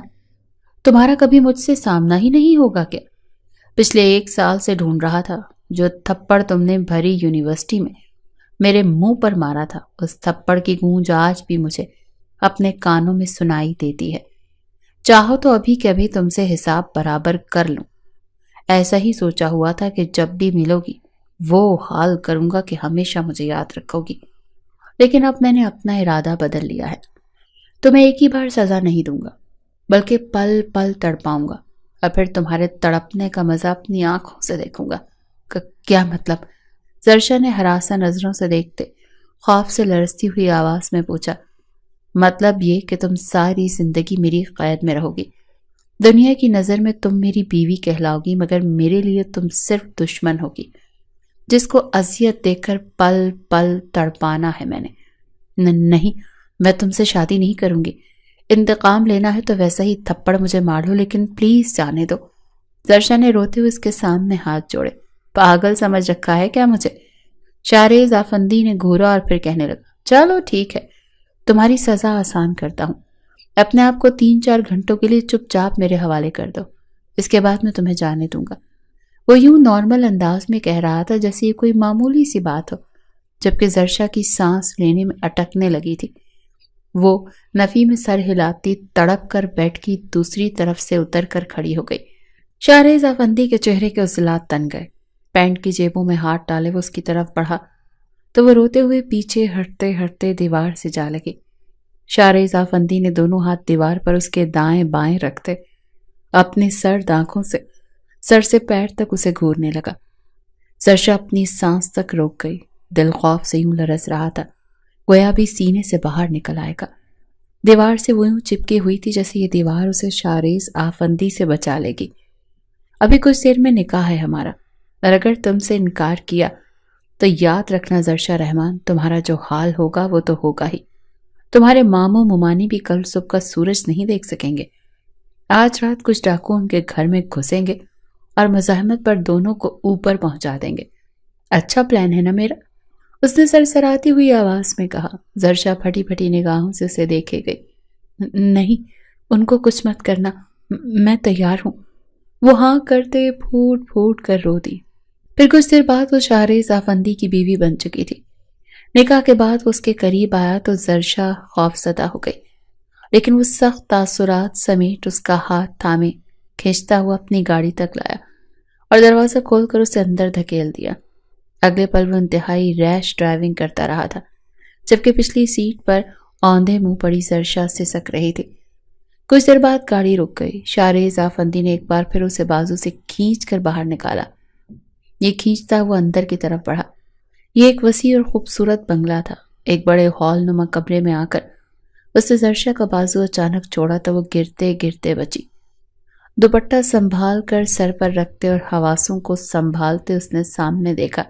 تمہارا کبھی مجھ سے سامنا ہی نہیں ہوگا کیا؟ پچھلے 1 سال سے ڈھونڈ رہا تھا۔ جو تھپڑ تم نے بھری یونیورسٹی میں میرے منہ پر مارا تھا اس تھپڑ کی گونج آج بھی مجھے اپنے کانوں میں سنائی دیتی ہے۔ چاہو تو ابھی کے ابھی تم سے حساب برابر کر لوں۔ ایسا ہی سوچا ہوا تھا کہ جب بھی ملو گی وہ حال کروں گا کہ ہمیشہ مجھے یاد رکھو گی، لیکن اب میں نے اپنا ارادہ بدل لیا ہے۔ تمہیں ایک ہی بار سزا نہیں دوں گا بلکہ پل پل تڑپاؤں گا اور پھر تمہارے تڑپنے کا مزہ اپنی آنکھوں سے دیکھوں گا۔ کیا مطلب؟ زرشا نے ہراساں نظروں سے دیکھتے خوف سے لرزتی ہوئی آواز میں پوچھا۔ مطلب یہ کہ تم ساری زندگی میری قید میں رہو گی۔ دنیا کی نظر میں تم میری بیوی کہلاؤ گی مگر میرے لیے تم صرف دشمن ہوگی جس کو اذیت دے کر پل پل تڑپانا ہے میں نے۔ نہیں، میں تم سے شادی نہیں کروں گی۔ انتقام لینا ہے تو ویسا ہی تھپڑ مجھے مار لو لیکن پلیز جانے دو۔ زرشا نے روتے ہوئے اس کے سامنے ہاتھ جوڑے۔ پاگل سمجھ رکھا ہے کیا مجھے؟ شاریز آفندی نے گھورا اور پھر کہنے لگا، چلو ٹھیک ہے، تمہاری سزا آسان کرتا ہوں۔ اپنے آپ کو 3-4 گھنٹوں کے لیے چپ چاپ میرے حوالے کر دو، اس کے بعد میں تمہیں جانے دوں گا۔ وہ یوں نارمل انداز میں کہہ رہا تھا جیسے یہ کوئی معمولی سی بات ہو، جبکہ زرشا کی سانس لینے میں اٹکنے لگی تھی۔ وہ نفی میں سر ہلاتی تڑپ کر بیڈ کی دوسری طرف سے اتر کر کھڑی ہو گئی۔ شاریز آفندی کے چہرے کے عضلات تن گئے۔ پینٹ کی جیبوں میں ہاتھ ڈالے وہ اس کی طرف بڑھا تو وہ روتے ہوئے پیچھے ہٹتے ہٹتے دیوار سے جا لگی۔ شاریز آفندی نے دونوں ہاتھ دیوار پر اس کے دائیں بائیں رکھتے اپنی سرد آنکھوں سے سر سے پیر تک اسے گھورنے لگا۔ زرشا اپنی سانس تک روک گئی۔ دل خوف سے یوں لرز رہا تھا گویا بھی سینے سے باہر نکل آئے گا۔ دیوار سے وہ یوں چپکی ہوئی تھی جیسے یہ دیوار اسے شاریز آفندی سے بچا لے گی۔ ابھی کچھ دیر میں نکاح ہے ہمارا، اور اگر تم سے انکار کیا تو یاد رکھنا زرشا رحمان، تمہارا جو حال ہوگا وہ تو ہوگا ہی۔ تمہارے ماموں ممانی بھی کل صبح کا سورج نہیں دیکھ سکیں گے۔ آج رات کچھ ڈاکو ان کے گھر میں گھسیں گے اور مزاحمت پر دونوں کو اوپر پہنچا دیں گے۔ اچھا پلان ہے نا میرا؟ اس نے سرسراتی ہوئی آواز میں کہا۔ زرشا پھٹی پھٹی نگاہوں سے اسے دیکھے گئی۔ نہیں، ان کو کچھ مت کرنا، میں تیار ہوں۔ وہ ہاں کرتے پھوٹ پھوٹ کر رو دی۔ پھر کچھ دیر بعد وہ شاریز آفندی کی بیوی بن چکی تھی۔ نکاح کے بعد وہ اس کے قریب آیا تو زرشا خوف زدہ ہو گئی، لیکن وہ سخت تاثرات سمیت اس کا ہاتھ تھامے کھینچتا ہوا اپنی گاڑی تک لایا اور دروازہ کھول کر اسے اندر دھکیل دیا۔ اگلے پل وہ انتہائی ریش ڈرائیونگ کرتا رہا تھا، جبکہ پچھلی سیٹ پر اوندھے منہ پڑی زرشا سسک رہی تھی۔ کچھ دیر بعد گاڑی رک گئی۔ شاریز آفندی نے ایک بار پھر اسے بازو سے کھینچ کر باہر نکالا۔ یہ کھینچتا ہوا اندر کی طرف بڑھا۔ یہ ایک وسیع اور خوبصورت بنگلہ تھا۔ ایک بڑے ہال نما کمرے میں آ کر اس سے زرشا کا بازو اچانک چھوڑا تو وہ گرتے گرتے بچی۔ دوپٹہ سنبھال کر سر پر رکھتے اور حواسوں کو سنبھالتے اس نے سامنے دیکھا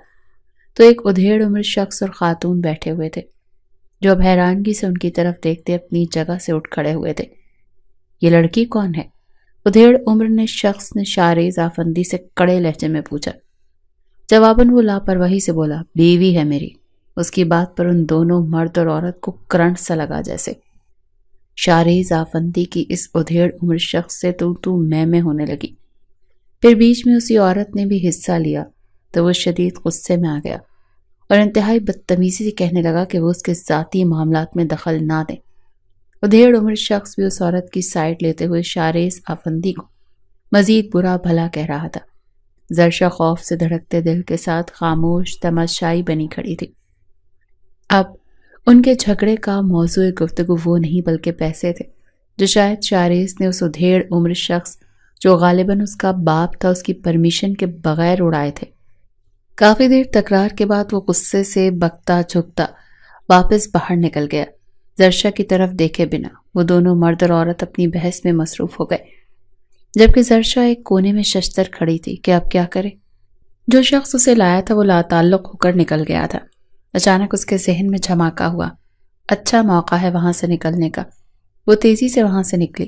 تو ایک ادھیڑ عمر شخص اور خاتون بیٹھے ہوئے تھے جو اب حیرانگی سے ان کی طرف دیکھتے اپنی جگہ سے اٹھ کھڑے ہوئے تھے۔ یہ لڑکی کون ہے؟ ادھیڑ عمر شخص نے شارز آفندی سے کڑے لہجے میں پوچھا۔ جواباً وہ لاپرواہی سے بولا، بیوی ہے میری۔ اس کی بات پر ان دونوں مرد اور عورت کو کرنٹ سا لگا جیسے۔ شارز آفندی کی اس ادھیڑ عمر شخص سے تو میں ہونے لگی۔ پھر بیچ میں اسی عورت نے بھی حصہ لیا تو وہ شدید غصے میں آ گیا اور انتہائی بدتمیزی سے کہنے لگا کہ وہ اس کے ذاتی معاملات میں دخل نہ دیں۔ ادھیڑ عمر شخص بھی اس عورت کی سائڈ لیتے ہوئے شارز آفندی کو مزید برا بھلا کہہ رہا تھا۔ زرشا خوف سے دھڑکتے دل کے ساتھ خاموش تماشائی بنی کھڑی تھی۔ اب ان کے جھگڑے کا موضوع گفتگو وہ نہیں بلکہ پیسے تھے جو شاید شارز نے اس ادھیڑ عمر شخص جو غالباً اس کا باپ تھا اس کی پرمیشن کے بغیر اڑائے تھے۔ کافی دیر تکرار کے بعد وہ غصے سے بکتا جھکتا واپس باہر نکل گیا، زرشا کی طرف دیکھے بنا۔ وہ دونوں مرد اور عورت اپنی بحث میں مصروف ہو گئے جبکہ زرشا ایک کونے میں ششتر کھڑی تھی کہ اب کیا کرے۔ جو شخص اسے لایا تھا وہ لاتعلق ہو کر نکل گیا تھا۔ اچانک اس کے ذہن میں جھماکا ہوا، اچھا موقع ہے وہاں سے نکلنے کا۔ وہ تیزی سے وہاں سے نکلی۔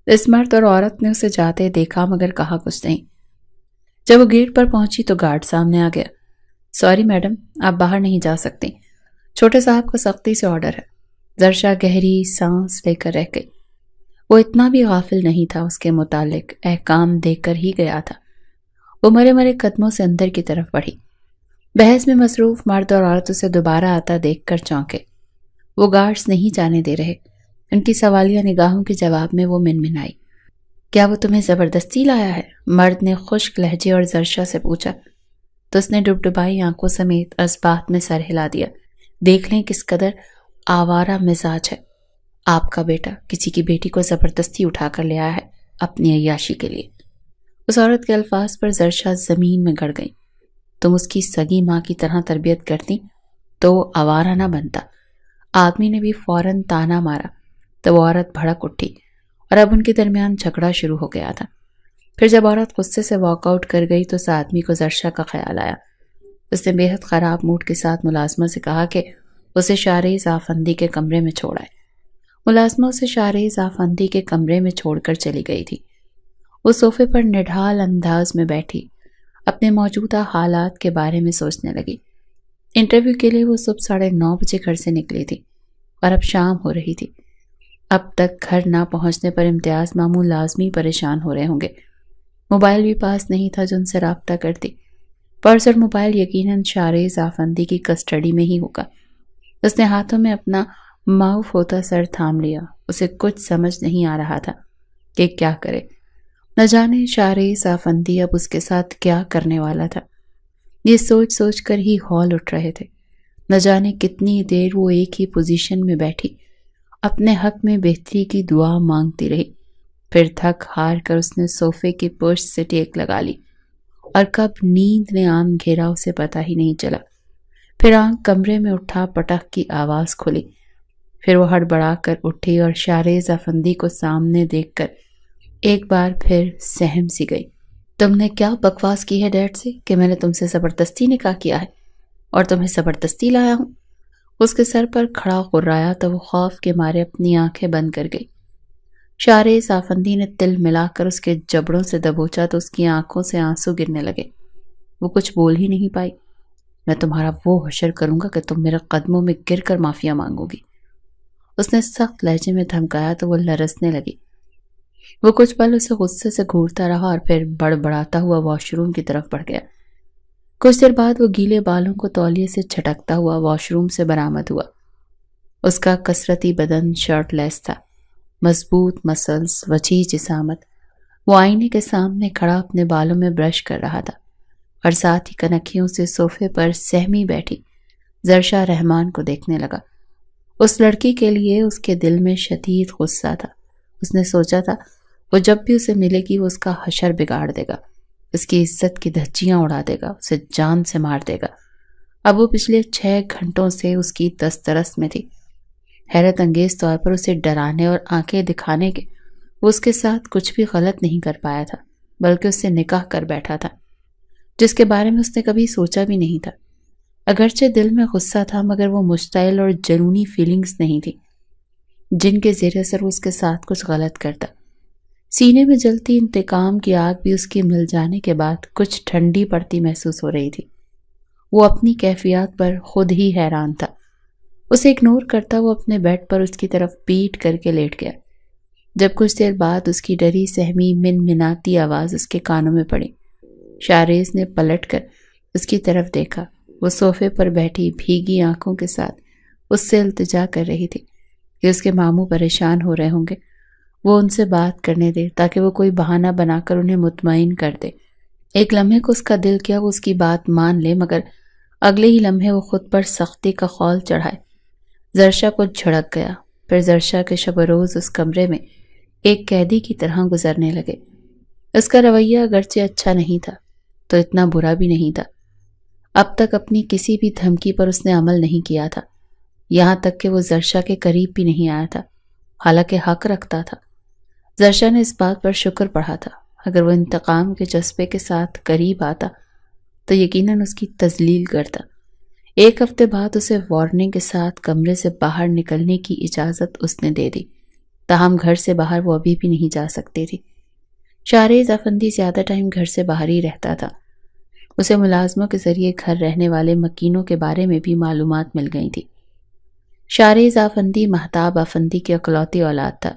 اس مرد اور عورت نے اسے جاتے دیکھا مگر کہا کچھ نہیں۔ جب وہ گیٹ پر پہنچی تو گارڈ سامنے آ گیا۔ سوری میڈم، آپ باہر نہیں جا سکتی، چھوٹے صاحب کا سختی سے آرڈر ہے۔ زرشا گہری سانس لے کر رہ گئی۔ وہ اتنا بھی غافل نہیں تھا، اس کے متعلق احکام دیکھ کر ہی گیا تھا۔ وہ مرے مرے قدموں سے اندر کی طرف بڑھی۔ بحث میں مصروف مرد اور عورت اسے دوبارہ آتا دیکھ کر چونکے۔ وہ گارڈز نہیں جانے دے رہے۔ ان کی سوالیہ نگاہوں کے جواب میں وہ منمنائی۔ کیا وہ تمہیں زبردستی لایا ہے؟ مرد نے خشک لہجے اور زرشا سے پوچھا تو اس نے ڈبڈبائی آنکھوں سمیت اس بات میں سر ہلا دیا۔ دیکھ لیں کس قدر آوارہ مزاج ہے۔ آپ کا بیٹا کسی کی بیٹی کو زبردستی اٹھا کر لے آیا ہے اپنی عیاشی کے لیے۔ اس عورت کے الفاظ پر زرشا زمین میں گڑ گئی۔ تم اس کی سگی ماں کی طرح تربیت کرتی تو وہ آوارہ نہ بنتا۔ آدمی نے بھی فوراً تانا مارا تو وہ عورت بھڑک اٹھی اور اب ان کے درمیان جھگڑا شروع ہو گیا تھا۔ پھر جب عورت غصے سے واک آؤٹ کر گئی تو اس آدمی کو زرشا کا خیال آیا۔ اس نے بے حد خراب موڈ کے ساتھ ملازمہ سے کہا کہ اسے شارز آفندی کے کمرے میں چھوڑ آئے۔ ملازمہ اسے شارز آفندی کے کمرے میں چھوڑ کر چلی گئی تھی۔ وہ صوفے پر نڈھال انداز میں بیٹھی اپنے موجودہ حالات کے بارے میں سوچنے لگی۔ انٹرویو کے لیے وہ صبح 9:30 بجے گھر سے نکلی تھی اور اب شام ہو رہی تھی۔ اب تک گھر نہ پہنچنے پر امتیاز ماموں لازمی پریشان ہو رہے ہوں گے۔ موبائل بھی پاس نہیں تھا جو ان سے رابطہ کرتی۔ پرس اور موبائل یقیناً شارز آفندی کی کسٹڈی میں ہی ہوگا۔ اس نے ہاتھوں میں اپنا معاف ہوتا سر تھام لیا۔ اسے کچھ سمجھ نہیں آ رہا تھا کہ کیا کرے۔ نہ جانے شارز آفندی اب اس کے ساتھ کیا کرنے والا تھا۔ یہ سوچ سوچ کر ہی ہول اٹھ رہے تھے۔ نہ جانے کتنی دیر وہ ایک ہی پوزیشن میں بیٹھی اپنے حق میں بہتری کی دعا مانگتی رہی۔ پھر تھک ہار کر اس نے صوفے کی پشت سے ٹیک لگا لی اور کب نیند نے آنکھ گھیرا اسے پتہ ہی نہیں چلا۔ پھر آنکھ کمرے میں اٹھا پٹخ کی آواز کھلی۔ پھر وہ ہڑبڑا کر اٹھی اور شارز آفندی کو سامنے دیکھ کر ایک بار پھر سہم سی گئی۔ تم نے کیا بکواس کی ہے ڈیڈ سے کہ میں نے تم سے زبردستی نکاح کیا ہے اور تمہیں زبردستی لایا ہوں؟ اس کے سر پر کھڑا غرایا تو وہ خوف کے مارے اپنی آنکھیں بند کر گئی۔ شارز آفندی نے تل ملا کر اس کے جبڑوں سے دبوچا تو اس کی آنکھوں سے آنسو گرنے لگے۔ وہ کچھ بول ہی نہیں پائی۔ میں تمہارا وہ حشر کروں گا کہ تم میرے قدموں میں گر کر معافیا مانگو گی، اس نے سخت لہجے میں دھمکایا تو وہ لرزنے لگی۔ وہ کچھ پل اسے غصے سے گھورتا رہا اور پھر بڑبڑاتا ہوا واش روم کی طرف بڑھ گیا۔ کچھ دیر بعد وہ گیلے بالوں کو تولیے سے چھٹکتا ہوا واش روم سے برآمد ہوا۔ اس کا کثرتی بدن شرٹ لیس تھا، مضبوط مسلز، وسیع جسامت۔ وہ آئینے کے سامنے کھڑا اپنے بالوں میں برش کر رہا تھا اور ساتھ ہی کنکھیوں سے صوفے پر سہمی بیٹھی زرشا رحمان کو دیکھنے لگا۔ اس لڑکی کے لیے اس کے دل میں شدید غصہ تھا۔ اس نے سوچا تھا وہ جب بھی اسے ملے گی وہ اس کا حشر بگاڑ دے گا۔ اس کی عزت کی دھجیاں اڑا دے گا، اسے جان سے مار دے گا۔ اب وہ پچھلے 6 گھنٹوں سے اس کی دسترس میں تھی۔ حیرت انگیز طور پر اسے ڈرانے اور آنکھیں دکھانے کے وہ اس کے ساتھ کچھ بھی غلط نہیں کر پایا تھا، بلکہ اس سے نکاح کر بیٹھا تھا، جس کے بارے میں اس نے کبھی سوچا بھی نہیں تھا۔ اگرچہ دل میں غصہ تھا، مگر وہ مشتعل اور جنونی فیلنگز نہیں تھی جن کے زیر اثر وہ اس کے ساتھ کچھ غلط کرتا۔ سینے میں جلتی انتقام کی آگ بھی اس کے مل جانے کے بعد کچھ ٹھنڈی پڑتی محسوس ہو رہی تھی۔ وہ اپنی کیفیات پر خود ہی حیران تھا۔ اسے اگنور کرتا وہ اپنے بیڈ پر اس کی طرف پیٹ کر کے لیٹ گیا۔ جب کچھ دیر بعد اس کی ڈری سہمی منمناتی آواز اس کے کانوں میں پڑی، شاریز نے پلٹ کر اس کی طرف دیکھا۔ وہ صوفے پر بیٹھی بھیگی آنکھوں کے ساتھ اس سے التجا کر رہی تھی کہ اس کے ماموں پریشان ہو رہے ہوں گے، وہ ان سے بات کرنے دے تاکہ وہ کوئی بہانہ بنا کر انہیں مطمئن کر دے۔ ایک لمحے کو اس کا دل کیا وہ اس کی بات مان لے، مگر اگلے ہی لمحے وہ خود پر سختی کا خول چڑھائے۔ زرشا کو جھڑک گیا، پھر زرشا کے شب و روز اس کمرے میں ایک قیدی کی طرح گزرنے لگے۔ اس کا رویہ اگرچہ اچھا نہیں تھا تو اتنا برا بھی نہیں تھا۔ اب تک اپنی کسی بھی دھمکی پر اس نے عمل نہیں کیا تھا، یہاں تک کہ وہ زرشا کے قریب بھی نہیں آیا تھا، حالانکہ حق رکھتا تھا۔ زرشا نے اس بات پر شکر پڑھا تھا، اگر وہ انتقام کے جذبے کے ساتھ قریب آتا تو یقیناً اس کی تذلیل کرتا۔ 1 ہفتے بعد اسے وارننگ کے ساتھ کمرے سے باہر نکلنے کی اجازت اس نے دے دی، تاہم گھر سے باہر وہ ابھی بھی نہیں جا سکتی تھی۔ شاریز افندی زیادہ ٹائم گھر سے باہر ہی رہتا تھا۔ اسے ملازموں کے ذریعے گھر رہنے والے مکینوں کے بارے میں بھی معلومات مل گئی تھی۔ شاریز افندی مہتاب افندی کی اکلوتی اولاد تھا۔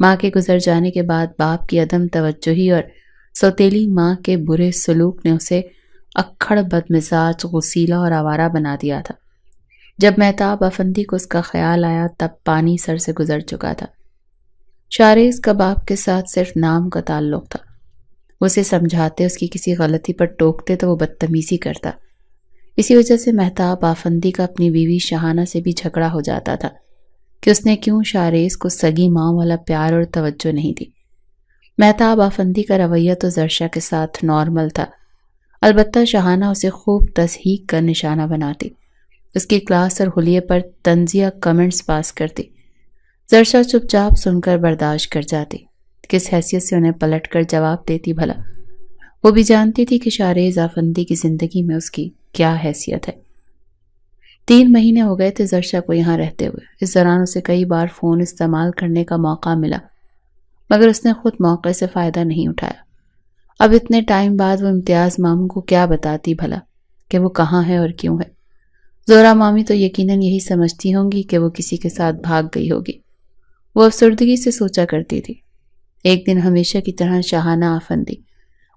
ماں کے گزر جانے کے بعد باپ کی عدم توجہی اور سوتیلی ماں کے برے سلوک نے اسے اکھڑ بدمزاج، غسیلہ اور آوارہ بنا دیا تھا۔ جب مہتاب افندی کو اس کا خیال آیا تب پانی سر سے گزر چکا تھا۔ شاریز کا باپ کے ساتھ صرف نام کا تعلق تھا۔ وہ اسے سمجھاتے، اس کی کسی غلطی پر ٹوکتے تو وہ بدتمیزی کرتا۔ اسی وجہ سے مہتاب افندی کا اپنی بیوی شہانہ سے بھی جھگڑا ہو جاتا تھا کہ اس نے کیوں شاریز کو سگی ماں والا پیار اور توجہ نہیں دی۔ مہتاب افندی کا رویہ تو زرشا کے ساتھ نارمل تھا، البتہ شہانہ اسے خوب تضحیک کا نشانہ بناتی، اس کی کلاس اور حلیے پر طنزیہ کمنٹس پاس کرتی۔ زرشا چپ چاپ سن کر برداشت کر جاتی، کس حیثیت سے انہیں پلٹ کر جواب دیتی بھلا؟ وہ بھی جانتی تھی کہ شاریز افندی کی زندگی میں اس کی کیا حیثیت ہے۔ 3 مہینے ہو گئے تھے زرشا کو یہاں رہتے ہوئے۔ اس دوران اسے کئی بار فون استعمال کرنے کا موقع ملا، مگر اس نے خود موقع سے فائدہ نہیں اٹھایا۔ اب اتنے ٹائم بعد وہ امتیاز ماموں کو کیا بتاتی بھلا کہ وہ کہاں ہے اور کیوں ہے؟ زہرا مامی تو یقیناً یہی سمجھتی ہوں گی کہ وہ کسی کے ساتھ بھاگ گئی ہوگی، وہ افسردگی سے سوچا کرتی تھی۔ ایک دن ہمیشہ کی طرح شہانہ افندی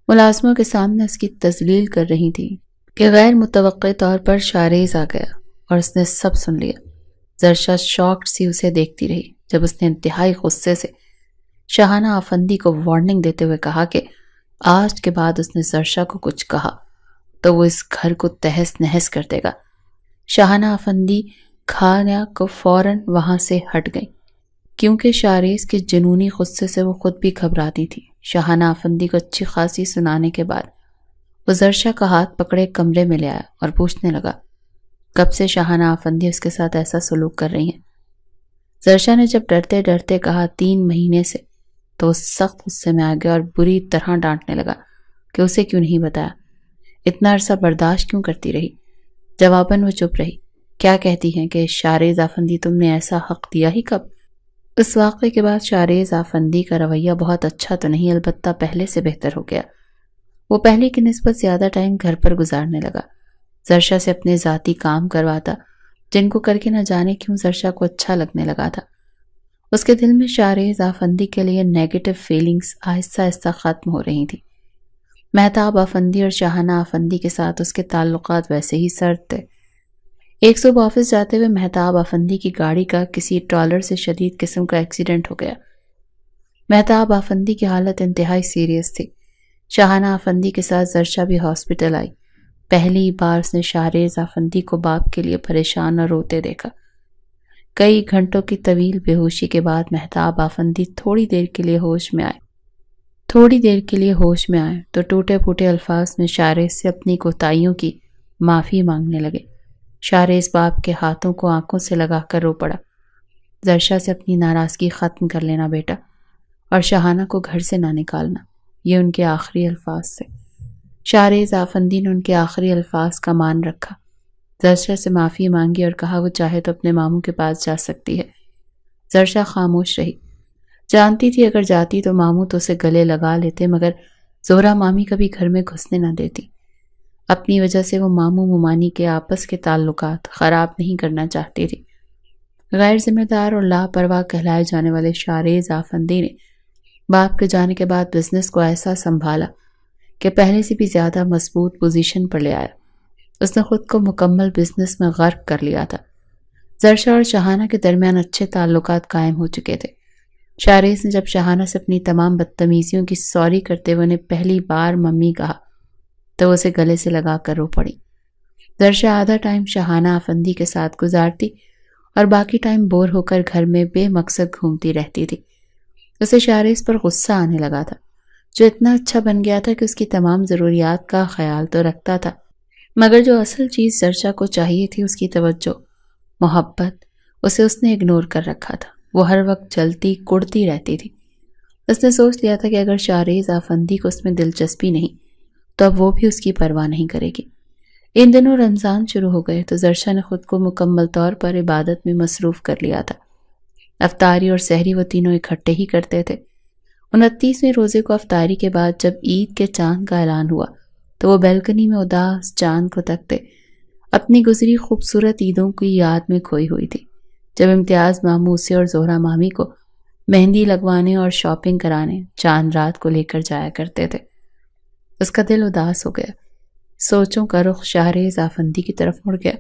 ملازموں کے سامنے اس کی تذلیل کر رہی تھی کہ غیر متوقع طور پر شاریز آ گیا اور اس نے سب سن لیا۔ زرشا شاکڈ سی اسے دیکھتی رہی جب اس نے انتہائی غصے سے شہانہ افندی کو وارننگ دیتے ہوئے کہا کہ آج کے بعد اس نے زرشا کو کچھ کہا تو وہ اس گھر کو تہس نہس کر دے گا۔ شہانہ افندی کھانا کو فوراً وہاں سے ہٹ گئی، کیونکہ شاریز کے جنونی غصے سے وہ خود بھی گھبراتی تھی۔ شہانہ افندی کو اچھی خاصی سنانے کے بعد وہ زرشا کا ہاتھ پکڑے کمرے میں لے آیا اور پوچھنے لگا کب سے شہانہ افندی اس کے ساتھ ایسا سلوک کر رہی ہیں؟ زرشا نے جب ڈرتے ڈرتے کہا 3 مہینے سے، تو وہ سخت غصے میں آ گیا اور بری طرح ڈانٹنے لگا کہ اسے کیوں نہیں بتایا، اتنا عرصہ برداشت کیوں کرتی رہی؟ جواباً وہ چپ رہی۔ کیا کہتی ہیں کہ شاریز افندی تم نے ایسا حق دیا ہی کب؟ اس واقعے کے بعد شاریز افندی کا رویہ بہت اچھا تو نہیں، البتہ پہلے سے بہتر ہو گیا۔ وہ پہلے کی نسبت زیادہ ٹائم گھر پر گزارنے لگا، زرشا سے اپنے ذاتی کام کرواتا جن کو کر کے نہ جانے کیوں زرشا کو اچھا لگنے لگا تھا۔ اس کے دل میں شاریز افندی کے لیے نیگیٹو فیلنگز آہستہ آہستہ ختم ہو رہی تھی۔ مہتاب افندی اور شہانہ افندی کے ساتھ اس کے تعلقات ویسے ہی سرد تھے۔ ایک صبح آفس جاتے ہوئے مہتاب افندی کی گاڑی کا کسی ٹرالر سے شدید قسم کا ایکسیڈنٹ ہو گیا۔ مہتاب افندی کی حالت انتہائی سیریس تھی۔ شہانہ افندی کے ساتھ زرشا بھی ہاسپٹل آئی۔ پہلی بار اس نے شاریز افندی کو باپ کے لیے پریشان اور روتے دیکھا۔ کئی گھنٹوں کی طویل بے ہوشی کے بعد مہتاب افندی تھوڑی دیر کے لیے ہوش میں آئے۔ تھوڑی دیر کے لیے ہوش میں آئے تو ٹوٹے پھوٹے الفاظ میں شارز سے اپنی کوتاہیوں کی معافی مانگنے لگے۔ شارز باپ کے ہاتھوں کو آنکھوں سے لگا کر رو پڑا۔ زرشا سے اپنی ناراضگی ختم کر لینا بیٹا، اور شاہانہ کو گھر سے نہ نکالنا، یہ ان کے آخری الفاظ تھے۔ شارز آفندی نے ان کے آخری الفاظ کا مان رکھا، زرشا سے معافی مانگی اور کہا وہ چاہے تو اپنے ماموں کے پاس جا سکتی ہے۔ زرشا خاموش رہی، جانتی تھی اگر جاتی تو ماموں تو اسے گلے لگا لیتے، مگر زہرا مامی کبھی گھر میں گھسنے نہ دیتی۔ اپنی وجہ سے وہ ماموں ممانی کے آپس کے تعلقات خراب نہیں کرنا چاہتی تھی۔ غیر ذمہ دار اور لاپرواہ کہلائے جانے والے شارز آفندی نے باپ کے جانے کے بعد بزنس کو ایسا سنبھالا کہ پہلے سے بھی زیادہ مضبوط پوزیشن پر لے آیا۔ اس نے خود کو مکمل بزنس میں غرق کر لیا تھا۔ زرشا اور شاہانہ کے درمیان اچھے تعلقات قائم ہو چکے تھے۔ شارز نے جب شاہانہ سے اپنی تمام بدتمیزیوں کی سوری کرتے ہوئے انہیں پہلی بار ممی کہا تو اسے گلے سے لگا کر رو پڑی۔ زرشا آدھا ٹائم شاہانہ آفندی کے ساتھ گزارتی اور باقی ٹائم بور ہو کر گھر میں بے مقصد گھومتی رہتی تھی۔ اسے شارز پر غصہ آنے لگا تھا، جو اتنا اچھا بن گیا تھا کہ اس کی تمام ضروریات کا خیال تو رکھتا تھا، مگر جو اصل چیز زرشا کو چاہیے تھی، اس کی توجہ، محبت، اسے اس نے اگنور کر رکھا تھا۔ وہ ہر وقت جلتی کڑتی رہتی تھی۔ اس نے سوچ لیا تھا کہ اگر شارز آفندی کو اس میں دلچسپی نہیں تو اب وہ بھی اس کی پرواہ نہیں کرے گی۔ ان دنوں رمضان شروع ہو گئے تو زرشا نے خود کو مکمل طور پر عبادت میں مصروف کر لیا تھا۔ افطاری اور سحری وہ تینوں اکٹھے ہی کرتے تھے۔ 29ویں روزے کو افطاری کے بعد جب عید کے چاند کا اعلان ہوا تو وہ بیلکنی میں اداس چاند کو تکتے اپنی گزری خوبصورت عیدوں کی یاد میں کھوئی ہوئی تھی، جب امتیاز ماموں اسے اور زہرا مامی کو مہندی لگوانے اور شاپنگ کرانے چاند رات کو لے کر جایا کرتے تھے۔ اس کا دل اداس ہو گیا، سوچوں کا رخ شارز آفندی کی طرف مڑ گیا۔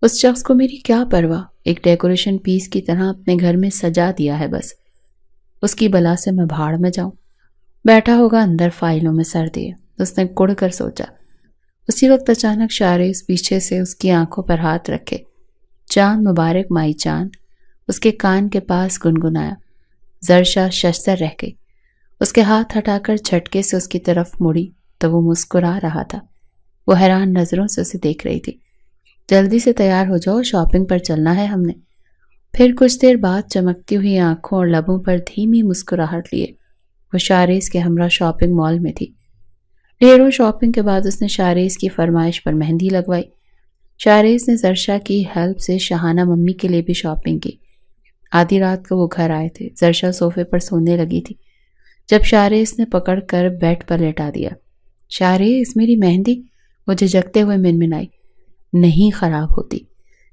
اس شخص کو میری کیا پرواہ، ایک ڈیکوریشن پیس کی طرح اپنے گھر میں سجا دیا ہے، بس اس کی بلا سے میں بھاڑ میں جاؤں۔ بیٹھا ہوگا اندر فائلوں میں سر دیے، اس نے کڑ کر سوچا۔ اسی وقت اچانک شارز پیچھے سے اس کی آنکھوں پر ہاتھ رکھے، چاند مبارک مائی چاند، اس کے کان کے پاس گنگنایا۔ زرشا ششدر رہ گئی۔ اس کے ہاتھ ہٹا کر جھٹکے سے اس کی طرف مڑی تو وہ مسکرا رہا تھا۔ وہ حیران نظروں سے اسے دیکھ رہی تھی۔ جلدی سے تیار ہو جاؤ، شاپنگ پر چلنا ہے ہم نے۔ پھر کچھ دیر بعد چمکتی ہوئی آنکھوں اور لبوں پر دھیمی مسکراہٹ لیے وہ شارز کے ہمراہ شاپنگ مال میں تھی۔ ڈھیروں شاپنگ کے بعد اس نے شارز کی فرمائش پر مہندی لگوائی۔ شارز نے زرشا کی ہیلپ سے شاہانہ ممی کے لیے بھی شاپنگ کی۔ آدھی رات کو وہ گھر آئے تھے۔ زرشا صوفے پر سونے لگی تھی جب شارز نے پکڑ کر بیڈ پر لٹا دیا۔ شارز، میری مہندی، وہ جھجکتے ہوئے منمنائی۔ نہیں خراب ہوتی،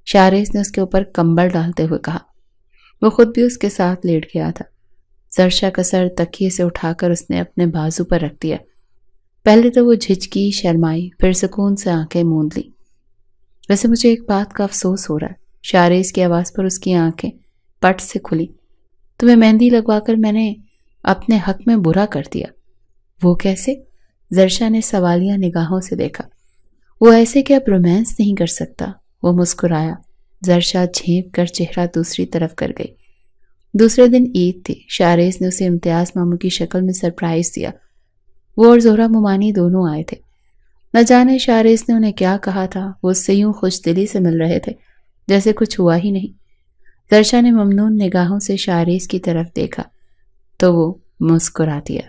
شارز نے اس کے اوپر کمبل ڈالتے ہوئے کہا۔ وہ خود بھی اس کے ساتھ لیٹ گیا تھا۔ زرشا کا سر تکیے سے اٹھا کر اس نے اپنے بازو پر رکھ دیا۔ پہلے تو وہ جھجکی، شرمائی، پھر سکون سے آنکھیں موند لی۔ ویسے مجھے ایک بات کا افسوس ہو رہا ہے، شارز کی آواز پر اس کی آنکھیں پٹ سے کھلی۔ تمہیں مہندی لگوا کر میں نے اپنے حق میں برا کر دیا۔ وہ کیسے؟ زرشا نے سوالیہ نگاہوں سے دیکھا۔ وہ ایسے کہ اب رومانس نہیں کر سکتا، وہ مسکرایا۔ زرشا جھینپ کر چہرہ دوسری طرف کر گئی۔ دوسرے دن عید تھی۔ شارز نے اسے امتیاز ماموں کی شکل میں سرپرائز دیا۔ وہ اور زہرا ممانی دونوں آئے تھے۔ نہ جانے شارز نے انہیں کیا کہا تھا، وہ اس سے یوں خوش دلی سے مل رہے تھے جیسے کچھ ہوا ہی نہیں۔ زرشا نے ممنون نگاہوں سے شارز کی طرف دیکھا تو وہ مسکرا دیا۔